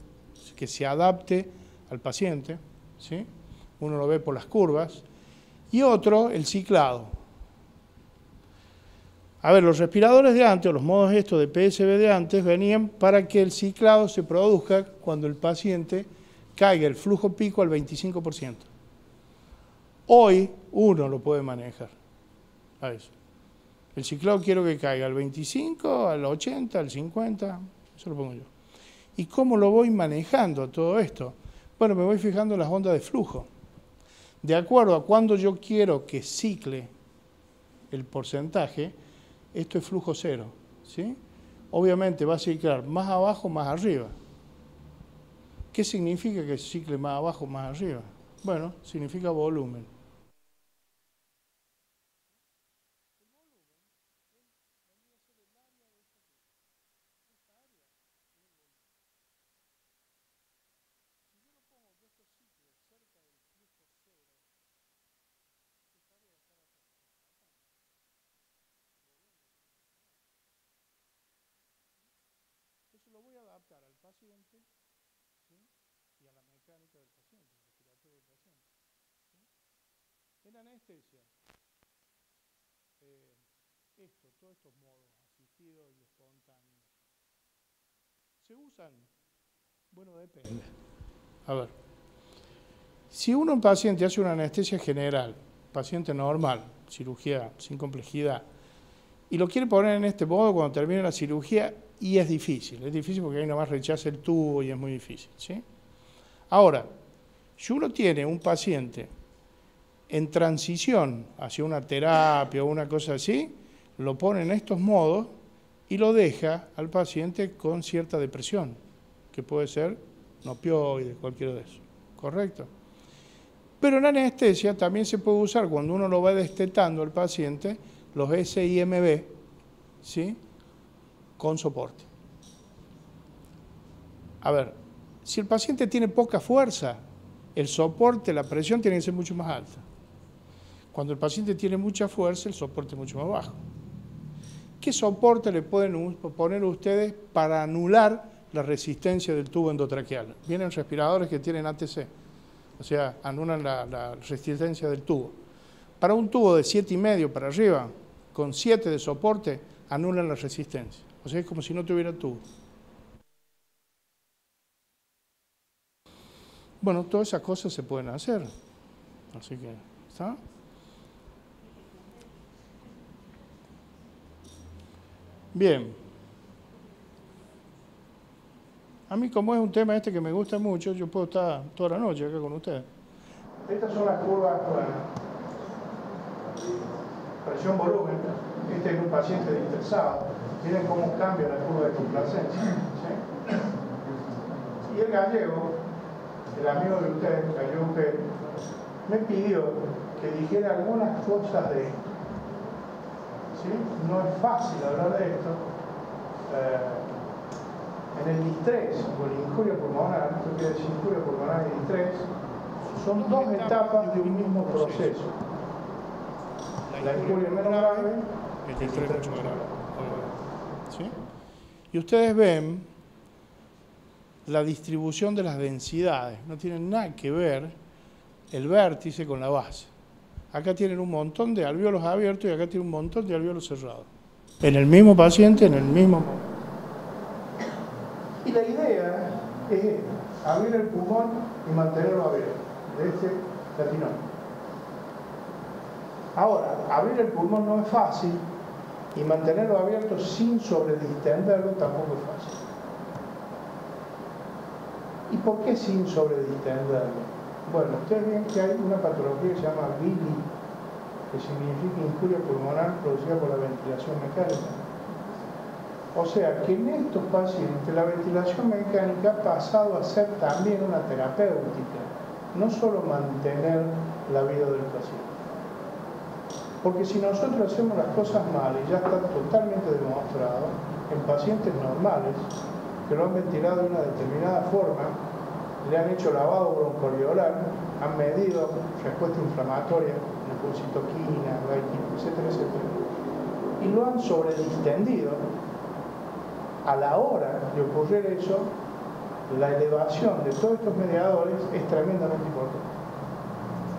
Speaker 2: que se adapte al paciente, ¿sí? Uno lo ve por las curvas. Y otro, el ciclado. A ver, los respiradores de antes, o los modos estos de PSB de antes, venían para que el ciclado se produzca cuando el paciente caiga el flujo pico al 25%. Hoy uno lo puede manejar a eso. El ciclado quiero que caiga al 25, al 80, al 50, eso lo pongo yo. ¿Y cómo lo voy manejando todo esto? Bueno, me voy fijando en las ondas de flujo. De acuerdo a cuando yo quiero que cicle el porcentaje, esto es flujo cero, ¿sí? Obviamente va a ciclar más abajo, más arriba. ¿Qué significa que cicle más abajo, más arriba? Bueno, significa volumen. Entonces lo voy a adaptar al paciente, ¿sí? Y a la mecánica del paciente, respiratoria del paciente, ¿sí? En anestesia, todos estos modos, asistidos y espontáneos, ¿se usan? Bueno, depende. A ver, si uno en paciente hace una anestesia general, paciente normal, cirugía sin complejidad, y lo quiere poner en este modo cuando termine la cirugía, y es difícil porque ahí nomás rechaza el tubo y es muy difícil, ¿sí? Ahora, si uno tiene un paciente en transición hacia una terapia o una cosa así, lo pone en estos modos y lo deja al paciente con cierta depresión, que puede ser un opioide, cualquiera de esos, ¿correcto? Pero en anestesia también se puede usar, cuando uno lo va destetando al paciente, los SIMB, ¿sí? Con soporte. A ver, si el paciente tiene poca fuerza, el soporte, la presión tiene que ser mucho más alta. Cuando el paciente tiene mucha fuerza, el soporte es mucho más bajo. ¿Qué soporte le pueden poner ustedes para anular la resistencia del tubo endotraqueal? Vienen respiradores que tienen ATC, o sea, anulan la resistencia del tubo. Para un tubo de 7,5 para arriba, con 7 de soporte, anulan la resistencia. O sea, es como si no tuviera tubo. Bueno, todas esas cosas se pueden hacer. Así que, ¿está? Bien. A mí, como es un tema este que me gusta mucho, yo puedo estar toda la noche acá con ustedes. Estas son las curvas, presión-volumen. Este es un paciente dispersado. Miren cómo cambia la curva de complacencia, ¿sí? Y el gallego, el amigo de ustedes, Gallego Pérez, me pidió que dijera algunas cosas de esto, ¿sí? No es fácil hablar de esto. En el distrés o la injuria pulmonar, esto quiere decir injuria pulmonar y distrés, son dos etapas de un mismo proceso. La injuria menos grave, el distrés mucho más grave. ¿Sí? Y ustedes ven la distribución de las densidades. No tienen nada que ver el vértice con la base. Acá tienen un montón de alvéolos abiertos y acá tienen un montón de alvéolos cerrados. En el mismo paciente, en el mismo momento. Y la idea es abrir el pulmón y mantenerlo abierto, de este latinón. Ahora, abrir el pulmón no es fácil y mantenerlo abierto sin sobredistenderlo tampoco es fácil. ¿Y por qué sin sobredistenderlo? Bueno, ustedes ven que hay una patología que se llama VILI, que significa injuria pulmonar producida por la ventilación mecánica. O sea, que en estos pacientes la ventilación mecánica ha pasado a ser también una terapéutica, no solo mantener la vida del paciente. Porque si nosotros hacemos las cosas mal, y ya está totalmente demostrado, en pacientes normales, que lo han ventilado de una determinada forma, le han hecho lavado broncoalveolar, han medido respuesta inflamatoria, leucocitoquina, etcétera, etcétera, y lo han sobredistendido. A la hora de ocurrir eso, la elevación de todos estos mediadores es tremendamente importante.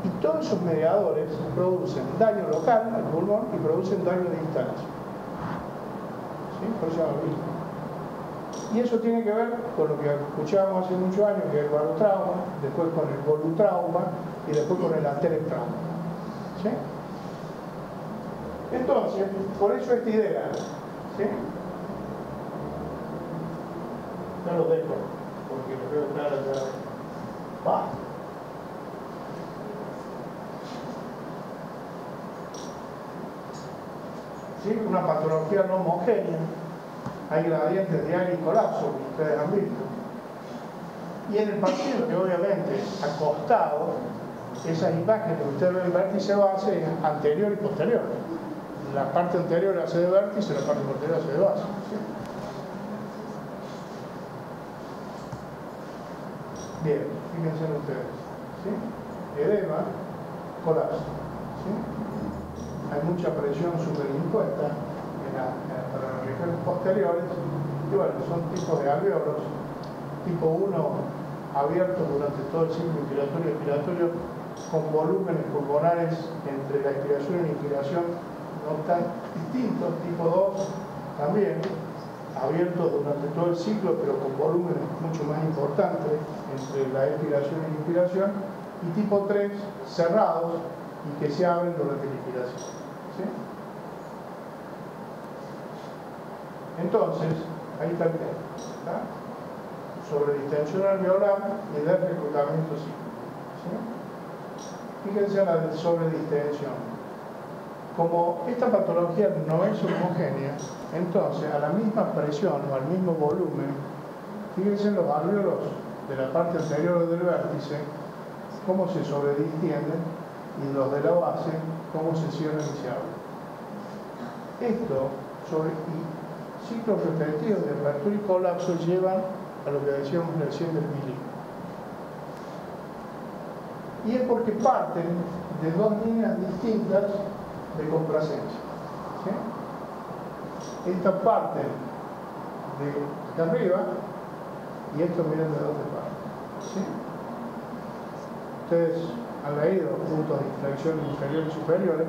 Speaker 2: Y todos esos mediadores producen daño local al pulmón y producen daño de instalación. ¿sí? Por eso se llama BIM. Y eso tiene que ver con lo que escuchábamos hace muchos años, que es el barotrauma, después con el volutrauma y después con el atelectrauma. ¿Sí? Entonces, por eso esta idea, ¿sí? Ya lo dejo, porque lo veo claro ya. Va. ¿Sí? Una patología no homogénea. Hay gradientes de aire y colapso, que ustedes han visto. Y en el paciente, obviamente, acostado, esas imágenes que usted ve en vértice base es anterior y posterior. La parte anterior hace de vértice, la parte posterior hace de base. ¿Sí? Bien, fíjense ustedes. ¿Sí? Edema, colapso. ¿Sí? Hay mucha presión superimpuesta para las regiones posteriores, y bueno, son tipos de alvéolos, tipo 1 abiertos durante todo el ciclo inspiratorio y expiratorio, con volúmenes pulmonares entre la expiración y la inspiración no tan distintos, tipo 2 también, abiertos durante todo el ciclo, pero con volúmenes mucho más importantes entre la expiración y la inspiración, y tipo 3 cerrados y que se abren durante la inspiración. ¿Sí? Entonces, ahí está el tema, ¿está? Sobre distensión alveolar y de reclutamiento cíclico. ¿Sí? Fíjense en la de sobredistensión. Como esta patología no es homogénea, entonces a la misma presión o al mismo volumen, fíjense en los alvéolos de la parte anterior del vértice, cómo se sobredistienden, y los de la base, cómo se cierran y se abren. Esto sobre ciclos repetidos de apertura y colapso llevan a lo que decíamos recién del milímetro. Y es porque parten de dos líneas distintas de complacencia. ¿Sí? Esta parte de arriba y esto miren de dónde parte. ¿Sí? Ustedes han leído puntos de inflexión inferiores y superiores.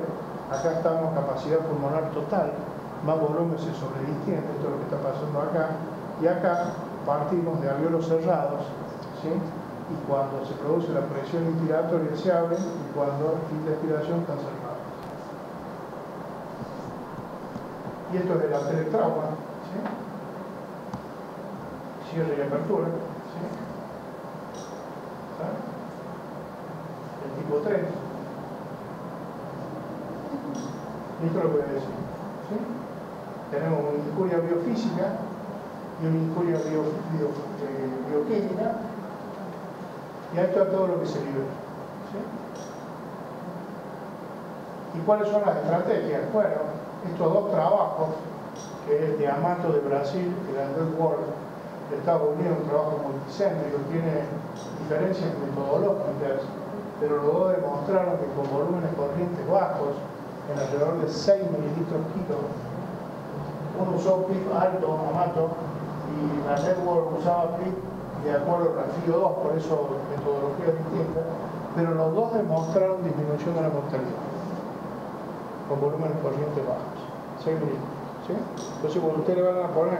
Speaker 2: Acá estamos capacidad pulmonar total, más volumen se sobredistiende, esto es lo que está pasando acá, y acá partimos de alvéolos cerrados, ¿sí? Y cuando se produce la presión inspiratoria se abren, y cuando la expiración están cerrados. Y esto es del atelectrauma, ¿sí? Cierre y apertura, ¿sí? ¿Saben? El tipo 3. Esto es lo que voy a decir. ¿Sí? Tenemos una injuria biofísica y una injuria bioquímica, y ahí está todo lo que se libera. ¿Sí? ¿Y cuáles son las estrategias? Bueno, estos dos trabajos, que es el de Amato de Brasil y el de World de Estados Unidos, un trabajo multicéntrico, tiene diferencias metodológicas, pero los dos demostraron que con volúmenes corrientes bajos, en alrededor de 6 mililitros kilo, uno usó PIB alto, Amato, y la Network usaba PIB de acuerdo al FIO2, por eso metodologías distintas, pero los dos demostraron disminución de la mortalidad con volúmenes corrientes bajos, 6 mililitros. ¿Sí? Entonces, cuando ustedes le van a poner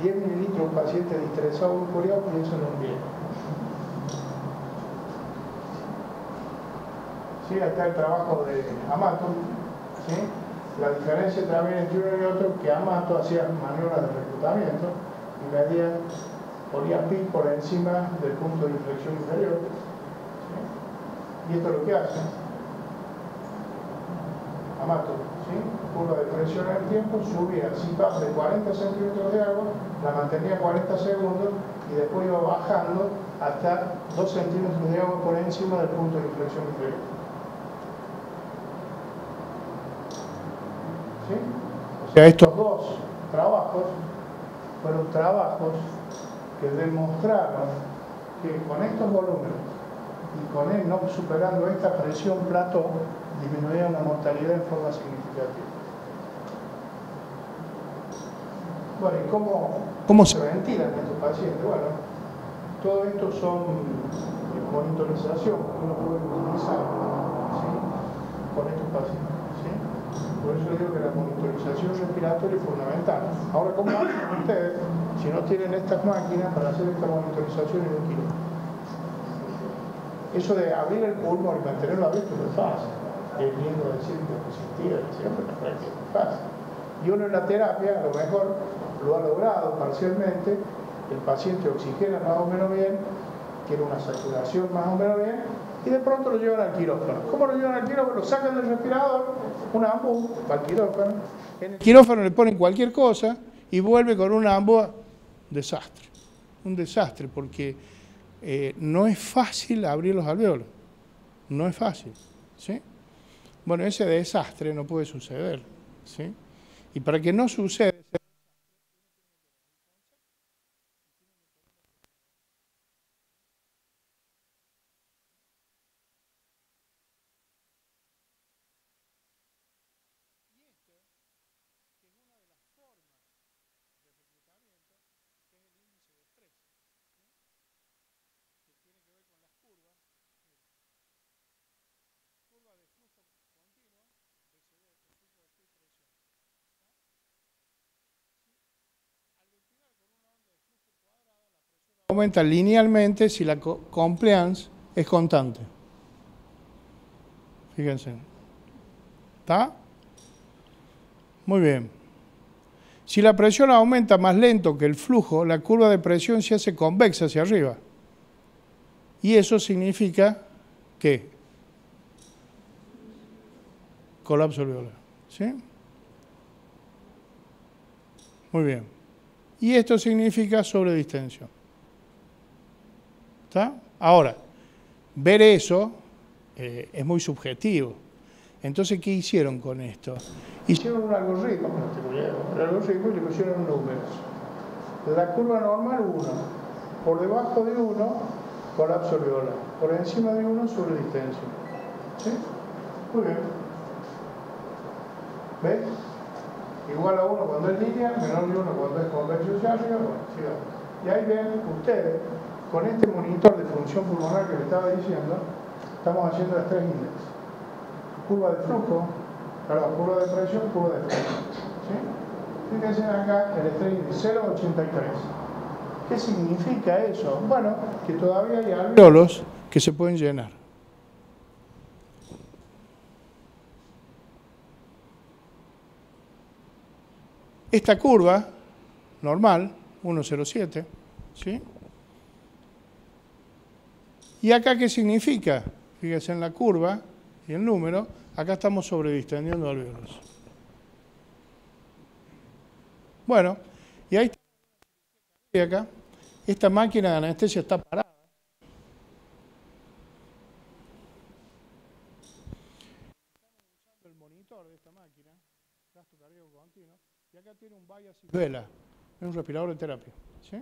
Speaker 2: 10 mililitros a un paciente distrezado o curiado, piénsenlo bien. ¿Sí? Acá el trabajo de Amato. ¿Sí? La diferencia también entre uno y otro, que Amato hacía maniobras de reclutamiento y ponía PIB por encima del punto de inflexión inferior. ¿Sí? Y esto es lo que hace Amato. ¿Sí? Curva de presión en el tiempo, subía CPAP de 40 centímetros de agua, la mantenía 40 segundos y después iba bajando hasta 2 centímetros de agua por encima del punto de inflexión inferior. ¿Sí? O sea, estos dos trabajos fueron trabajos que demostraron que con estos volúmenes y con él no superando esta presión plató, disminuía la mortalidad en forma significativa. Bueno, ¿y cómo se ventilan estos pacientes? Bueno, todo esto son monitorización que uno puede utilizar, ¿sí? Con estos pacientes. ¿Sí? Por eso digo que la monitorización respiratoria es fundamental. Ahora, ¿cómo hacen ustedes si no tienen estas máquinas para hacer esta monitorización en un quirófano? Eso de abrir el pulmón y mantenerlo abierto no es fácil. Es lindo decir que resistir, siempre no es fácil. Y uno en la terapia, a lo mejor, lo ha logrado parcialmente, el paciente oxigena más o menos bien, tiene una saturación más o menos bien, y de pronto lo llevan al quirófano. ¿Cómo lo llevan al quirófano? Lo sacan del respirador, una AMBU para el quirófano. En el quirófano le ponen cualquier cosa y vuelve con una AMBU. Desastre. Un desastre, porque no es fácil abrir los alvéolos. No es fácil. ¿Sí? Bueno, ese desastre no puede suceder. ¿Sí? Y para que no suceda, aumenta linealmente si la compliance es constante. Fíjense. ¿Está? Muy bien. Si la presión aumenta más lento que el flujo, la curva de presión se hace convexa hacia arriba. Y eso significa ¿qué? Colapso alveolar. ¿Sí? Muy bien. Y esto significa sobredistensión. ¿Está? Ahora, ver eso es muy subjetivo. Entonces, ¿qué hicieron con esto? Hicieron un algoritmo, y le pusieron números. La curva normal 1, por debajo de 1, colapso alveolar, por encima de 1, sobredistensión. ¿Sí? Muy bien. ¿Ves? Igual a 1 cuando es línea, menor de 1 cuando es convexo hacia arriba. Bueno, sigamos. Y ahí ven ustedes, con este monitor de función pulmonar que les estaba diciendo, estamos haciendo estrés index. Curva de flujo, perdón, curva de presión, curva de flujo. ¿Sí? Fíjense acá el estrés index 0,83. ¿Qué significa eso? Bueno, que todavía hay alvéolos que se pueden llenar. Esta curva, normal, 1,07, ¿sí? ¿Y acá qué significa? Fíjense en la curva y el número, acá estamos sobredistendiendo alvéolos. Bueno, y ahí está, acá, esta máquina de anestesia está parada. El monitor de esta máquina, gasto cardíaco continuo, y acá tiene un bias y vela, es un respirador de terapia. ¿Sí?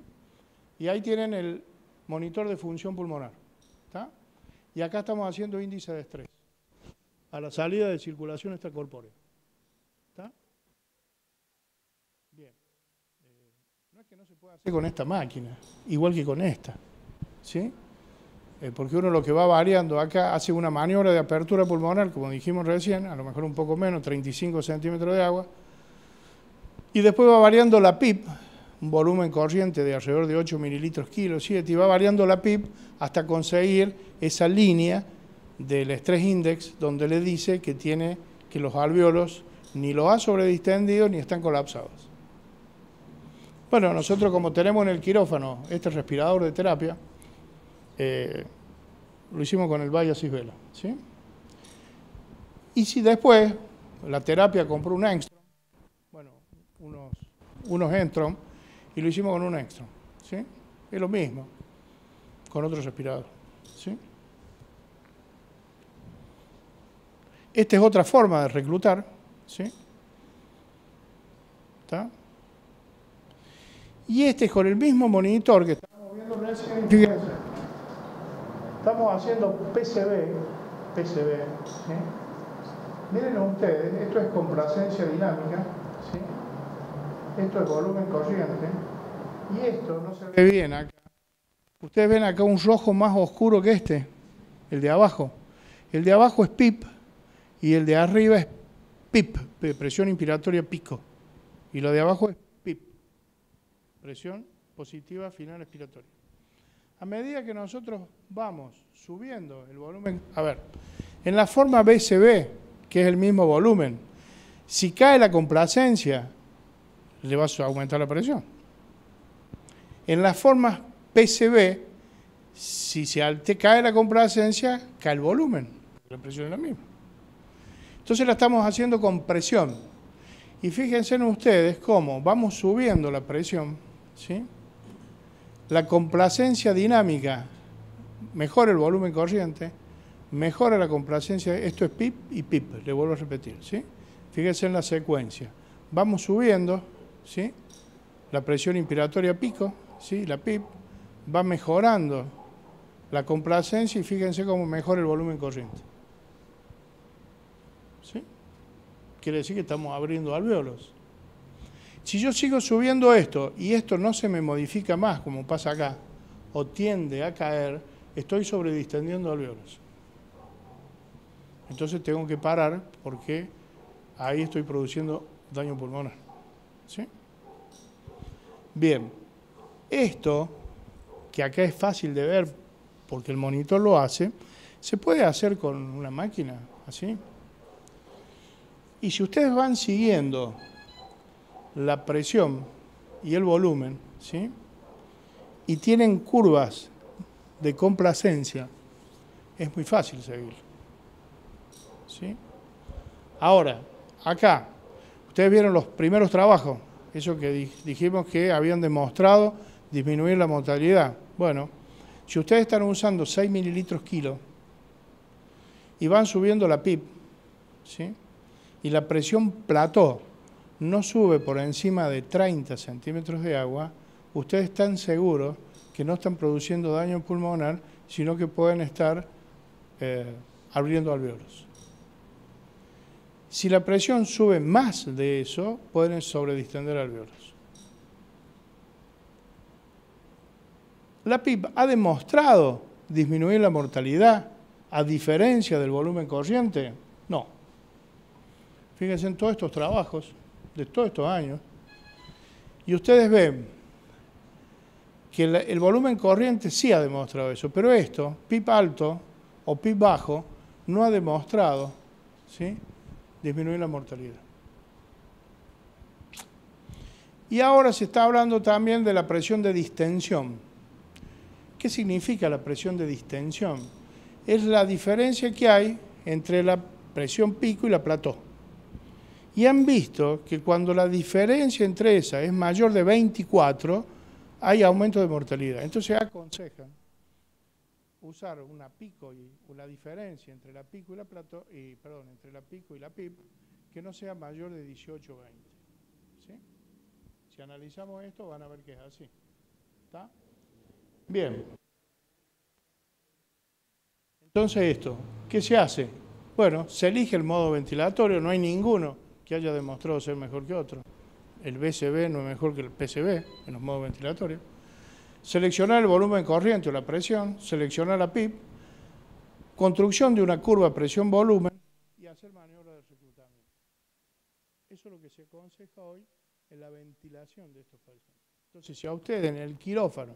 Speaker 2: Y ahí tienen el monitor de función pulmonar. ¿Está? Y acá estamos haciendo índice de estrés a la salida de circulación extracorpórea. ¿Está? Bien. No es que no se pueda hacer con esta máquina, igual que con esta. ¿Sí? Porque uno lo que va variando acá hace una maniobra de apertura pulmonar, como dijimos recién, a lo mejor un poco menos, 35 centímetros de agua, y después va variando la PIP, un volumen corriente de alrededor de 8 mililitros kilo, 7, y va variando la PIP hasta conseguir esa línea del estrés index donde le dice que tiene que los alvéolos ni los ha sobredistendido ni están colapsados. Bueno, nosotros como tenemos en el quirófano este respirador de terapia, lo hicimos con el bias y vela. ¿Sí? Y si después la terapia compró un Engstrom, bueno, unos Engstrom, y lo hicimos con un Engstrom, ¿sí? Es lo mismo, con otro respirador, ¿sí? Esta es otra forma de reclutar, ¿sí? ¿Está? Y este es con el mismo monitor que estamos viendo recién, fíjense, estamos haciendo PCB, ¿sí? Miren ustedes, esto es complacencia dinámica, ¿sí? Esto es volumen corriente, y esto no se ve bien acá. Ustedes ven acá un rojo más oscuro que este, el de abajo. El de abajo es PIP y el de arriba es PIP, presión inspiratoria pico. Y lo de abajo es PIP, presión positiva final expiratoria. A medida que nosotros vamos subiendo el volumen, a ver, en la forma BCB, que es el mismo volumen, si cae la complacencia, le vas a aumentar la presión. En las formas PCB, si cae la complacencia, cae el volumen. La presión es la misma. Entonces la estamos haciendo con presión. Y fíjense en ustedes cómo vamos subiendo la presión, ¿sí? La complacencia dinámica mejora el volumen corriente, mejora la complacencia, esto es PIP y PIP, le vuelvo a repetir, ¿sí? Fíjense en la secuencia. Vamos subiendo, ¿sí? La presión inspiratoria pico, ¿sí? La PIP, va mejorando la complacencia y fíjense cómo mejora el volumen corriente. ¿Sí? Quiere decir que estamos abriendo alvéolos. Si yo sigo subiendo esto y esto no se me modifica más, como pasa acá, o tiende a caer, estoy sobredistendiendo alvéolos. Entonces tengo que parar porque ahí estoy produciendo daño pulmonar. ¿Sí? Bien, esto, que acá es fácil de ver porque el monitor lo hace, se puede hacer con una máquina, así. Y si ustedes van siguiendo la presión y el volumen, ¿sí? Y tienen curvas de complacencia, es muy fácil seguir. ¿Sí? Ahora, acá, ustedes vieron los primeros trabajos, eso que dijimos que habían demostrado disminuir la mortalidad. Bueno, si ustedes están usando 6 mililitros kilo y van subiendo la PIP, ¿sí? Y la presión plató no sube por encima de 30 centímetros de agua, ustedes están seguros que no están produciendo daño pulmonar, sino que pueden estar abriendo alvéolos. Si la presión sube más de eso, pueden sobredistender alvéolos. La PIP ha demostrado disminuir la mortalidad a diferencia del volumen corriente. No. Fíjense en todos estos trabajos de todos estos años y ustedes ven que el volumen corriente sí ha demostrado eso, pero esto, PIP alto o PIP bajo, no ha demostrado, ¿sí?, disminuir la mortalidad. Y ahora se está hablando también de la presión de distensión. ¿Qué significa la presión de distensión? Es la diferencia que hay entre la presión pico y la plató. Y han visto que cuando la diferencia entre esas es mayor de 24, hay aumento de mortalidad. Entonces aconsejan usar una pico y la diferencia entre la pico y la plató, entre la pico y la PIP, que no sea mayor de 18 o 20. ¿Sí? Si analizamos esto, van a ver que es así. ¿Está? Bien. Entonces esto, ¿qué se hace? Bueno, se elige el modo ventilatorio, no hay ninguno que haya demostrado ser mejor que otro. El BCB no es mejor que el PCB en los modos ventilatorios. Seleccionar el volumen corriente o la presión, seleccionar la PIP, construcción de una curva presión-volumen y hacer maniobra de reclutamiento. Eso es lo que se aconseja hoy en la ventilación de estos pacientes. Entonces, si a usted en el quirófano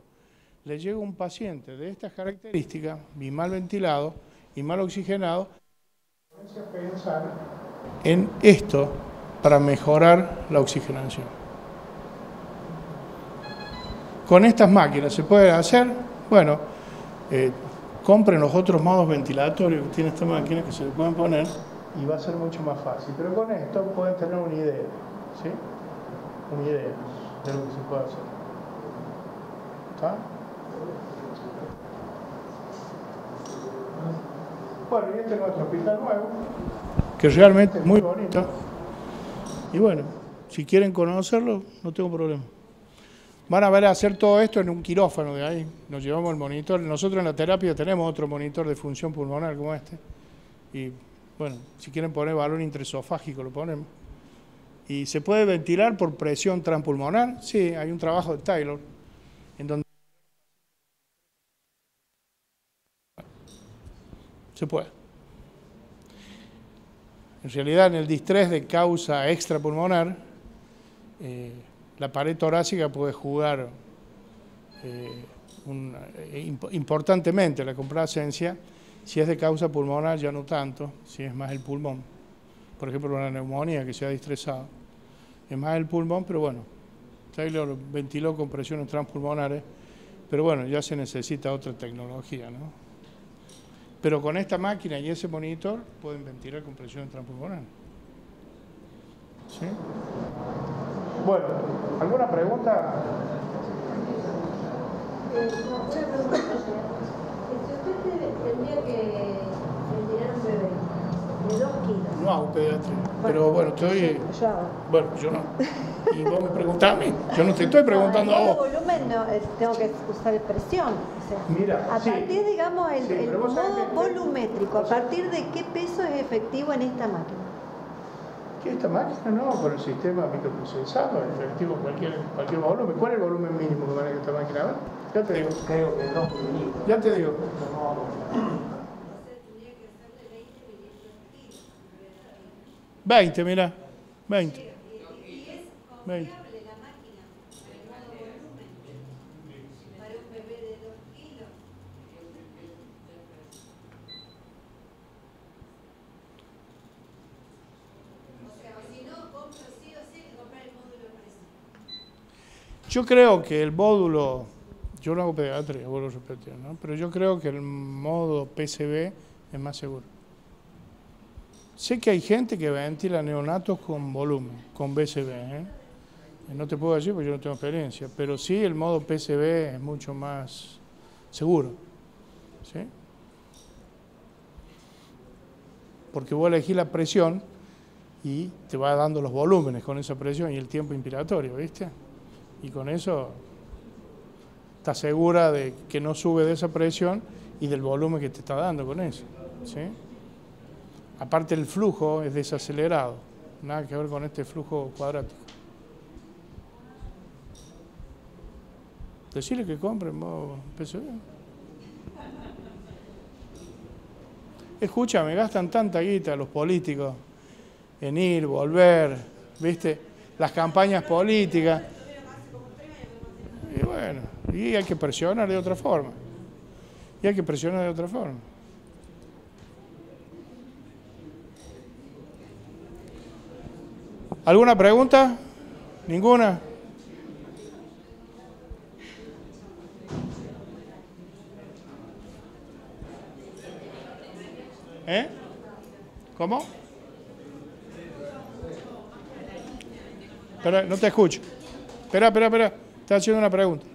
Speaker 2: le llega un paciente de estas características, y mal ventilado y mal oxigenado, comience a pensar en esto para mejorar la oxigenación. Con estas máquinas se puede hacer, bueno, compren los otros modos ventilatorios que tiene esta máquina que se le pueden poner y va a ser mucho más fácil. Pero con esto pueden tener una idea, ¿sí? Una idea de lo que se puede hacer. ¿Está? Bueno, y este es nuestro hospital nuevo, que realmente es muy bonito. Y bueno, si quieren conocerlo, no tengo problema. Van a ver hacer todo esto en un quirófano de ahí. Nos llevamos el monitor. Nosotros en la terapia tenemos otro monitor de función pulmonar como este. Y bueno, si quieren poner balón intraesofágico, lo ponemos. ¿Y se puede ventilar por presión transpulmonar? Sí, hay un trabajo de Taylor en donde se puede. En realidad, en el distrés de causa extrapulmonar, la pared torácica puede jugar importantemente la complacencia. Si es de causa pulmonar, ya no tanto, si es más el pulmón. Por ejemplo, una neumonía que se ha distresado. Es más el pulmón, pero bueno, Taylor ventiló con presiones transpulmonares, pero bueno, ya se necesita otra tecnología, ¿no? Pero con esta máquina y ese monitor pueden ventilar con presiones transpulmonares. ¿Sí? Bueno, ¿alguna pregunta?
Speaker 5: Una pregunta. Si usted tendría que ventilar un bebé de 2 kilos.
Speaker 2: No hago pediatría, pero bueno, estoy...
Speaker 5: Yo hago.
Speaker 2: Bueno, yo no. Y vos me preguntás a mí, yo no te estoy preguntando a vos.
Speaker 5: El volumen no, tengo que usar presión. O sea,
Speaker 2: Mira,
Speaker 5: a
Speaker 2: sí.
Speaker 5: partir, digamos, el
Speaker 2: pero vos sabés
Speaker 5: modo
Speaker 2: que-
Speaker 5: volumétrico, ¿a partir de qué peso es efectivo en esta máquina?
Speaker 2: ¿Qué esta máquina? No, con el sistema microprocesado, efectivo, cualquier volumen. ¿Cuál es el volumen mínimo que maneja esta máquina? A ver, ya te digo.
Speaker 3: Creo que 2 mililitros.
Speaker 2: Ya te digo.
Speaker 3: No,
Speaker 2: 20, mira. 20. 20. Yo creo que el módulo, yo no hago pediatría, vuelvo a repetir, ¿no? Pero yo creo que el módulo PCB es más seguro. Sé que hay gente que ventila neonatos con volumen, con BCB, ¿eh? No te puedo decir porque yo no tengo experiencia, pero sí el modo PCB es mucho más seguro, ¿sí? Porque vos elegís la presión y te va dando los volúmenes con esa presión y el tiempo inspiratorio, ¿viste? Y con eso estás segura de que no sube de esa presión y del volumen que te está dando con eso, ¿sí? Aparte el flujo es desacelerado, nada que ver con este flujo cuadrático. Decirle que compren vos PCB. Escúchame, gastan tanta guita los políticos en ir, volver, ¿viste? Las campañas políticas. Y bueno, y hay que presionar de otra forma. ¿Alguna pregunta? ¿Ninguna? ¿Eh? ¿Cómo? Espera, no te escucho. Espera. Estás haciendo una pregunta.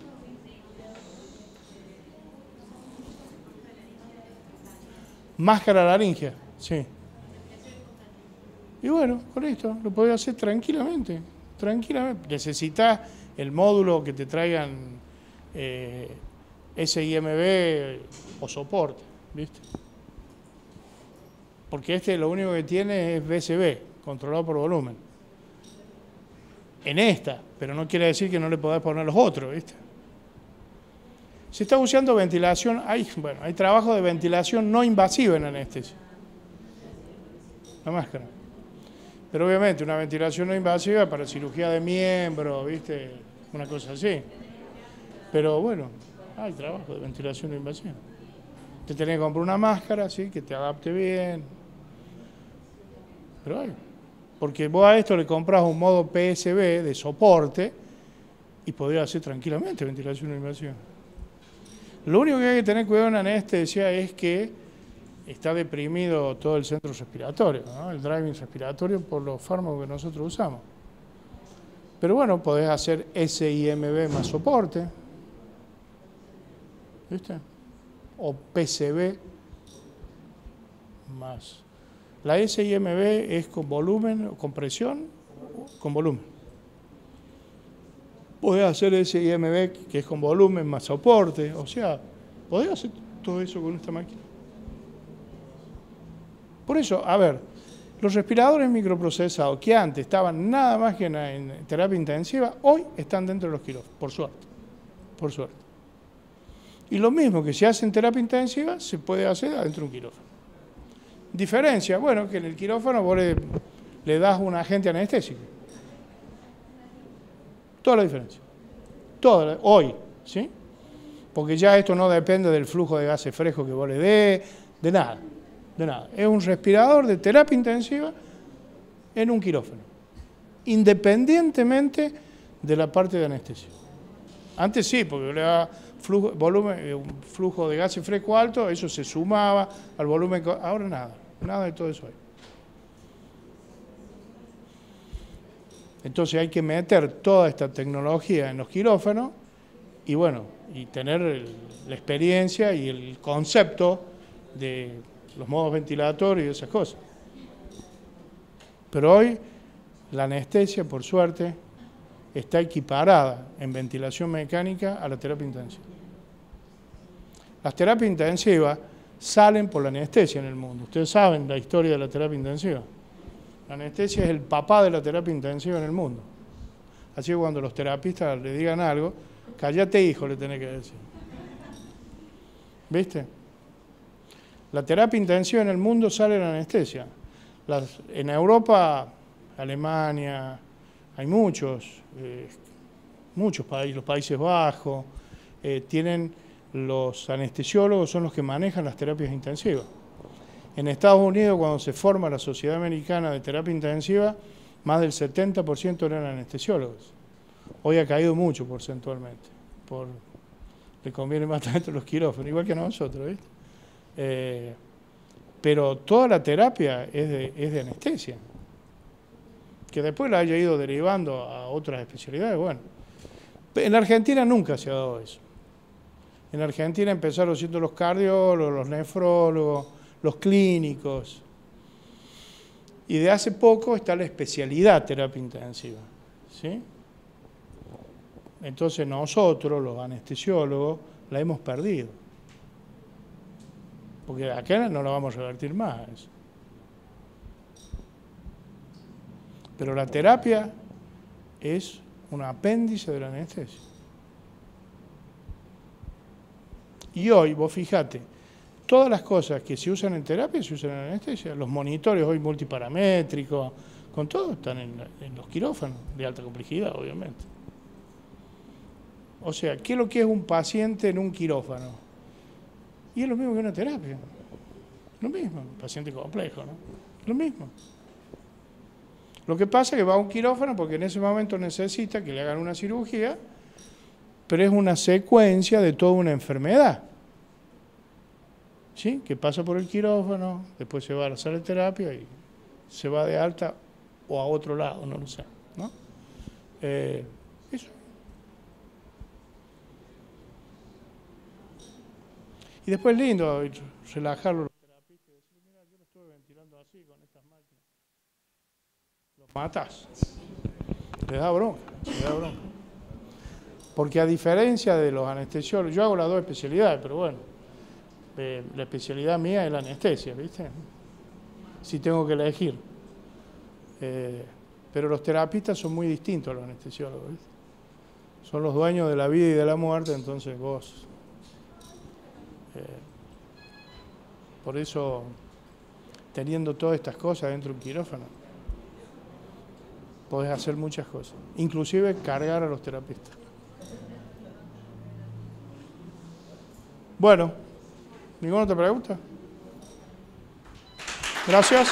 Speaker 2: Máscara laringea, sí. Y bueno, con esto lo podés hacer tranquilamente. Necesitas el módulo que te traigan SIMB o soporte, ¿viste? Porque este lo único que tiene es BCB, controlado por volumen. En esta, pero no quiere decir que no le podás poner los otros, ¿viste? Se está usando ventilación, hay trabajo de ventilación no invasiva en anestesia. La máscara. Pero obviamente una ventilación no invasiva para cirugía de miembro, ¿viste? Una cosa así. Pero bueno, hay trabajo de ventilación no invasiva. Te tenés que comprar una máscara, ¿sí? Que te adapte bien. Pero hay. Porque vos a esto le compras un modo PSB de soporte y podrías hacer tranquilamente ventilación no invasiva. Lo único que hay que tener cuidado en anestesia es que está deprimido todo el centro respiratorio, ¿no? El driving respiratorio por los fármacos que nosotros usamos. Pero bueno, podés hacer SIMB más soporte, ¿viste? O PCB más. La SIMB es con volumen, con presión, con volumen. Podés hacer SIMB que es con volumen más soporte, o sea, podés hacer todo eso con esta máquina. Por eso, a ver, los respiradores microprocesados que antes estaban nada más que en terapia intensiva, hoy están dentro de los quirófanos, por suerte. Y lo mismo que se hace en terapia intensiva, se puede hacer adentro de un quirófano. Diferencia, bueno, que en el quirófano vos le das un agente anestésico. Toda la diferencia. Toda, hoy, ¿sí? Porque ya esto no depende del flujo de gases frescos que vos le des, de nada, de nada. Es un respirador de terapia intensiva en un quirófano, independientemente de la parte de anestesia. Antes sí, porque le daba un flujo de gases fresco alto, eso se sumaba al volumen, ahora nada, nada de todo eso hay. Entonces hay que meter toda esta tecnología en los quirófanos y bueno, y tener la experiencia y el concepto de los modos ventilatorios y esas cosas. Pero hoy la anestesia, por suerte, está equiparada en ventilación mecánica a la terapia intensiva. Las terapias intensivas salen por la anestesia en el mundo. Ustedes saben la historia de la terapia intensiva. La anestesia es el papá de la terapia intensiva en el mundo. Así que cuando los terapistas le digan algo, cállate hijo, le tenés que decir. ¿Viste? La terapia intensiva en el mundo sale de la anestesia. En Europa, Alemania, hay muchos países, los Países Bajos, tienen los anestesiólogos, son los que manejan las terapias intensivas. En Estados Unidos, cuando se forma la Sociedad Americana de Terapia Intensiva, más del 70% eran anestesiólogos. Hoy ha caído mucho porcentualmente. Le conviene más tanto los quirófanos, igual que a nosotros, ¿viste? Pero toda la terapia es de anestesia. Que después la haya ido derivando a otras especialidades, bueno. En la Argentina nunca se ha dado eso. En Argentina empezaron siendo los cardiólogos, los nefrólogos, los clínicos. Y de hace poco está la especialidad terapia intensiva, ¿sí? Entonces nosotros, los anestesiólogos, la hemos perdido. Porque acá no la vamos a revertir más. Eso. Pero la terapia es un apéndice de la anestesia. Y hoy, vos fijate, todas las cosas que se usan en terapia se usan en anestesia. Los monitores hoy multiparamétricos, con todo están en los quirófanos, de alta complejidad, obviamente. O sea, ¿qué es lo que es un paciente en un quirófano? Y es lo mismo que una terapia. Lo mismo, un paciente complejo, ¿no? Lo mismo. Lo que pasa es que va a un quirófano porque en ese momento necesita que le hagan una cirugía, pero es una secuencia de toda una enfermedad. ¿Sí? Que pasa por el quirófano, después se va a la sala de terapia y se va de alta o a otro lado, no lo sé, ¿no? Eso. Y después es lindo relajarlo los terapistas y decir, mira, yo lo estoy ventilando así con estas máquinas. Los matas. Le da bronca, le da bronca. Porque a diferencia de los anestesiólogos, yo hago las dos especialidades, pero bueno, la especialidad mía es la anestesia, ¿viste? Si tengo que elegir. Pero los terapistas son muy distintos a los anestesiólogos, ¿viste? Son los dueños de la vida y de la muerte, entonces vos... por eso, teniendo todas estas cosas dentro de un quirófano, podés hacer muchas cosas, inclusive cargar a los terapistas. Bueno, ¿ninguna otra pregunta? Gracias.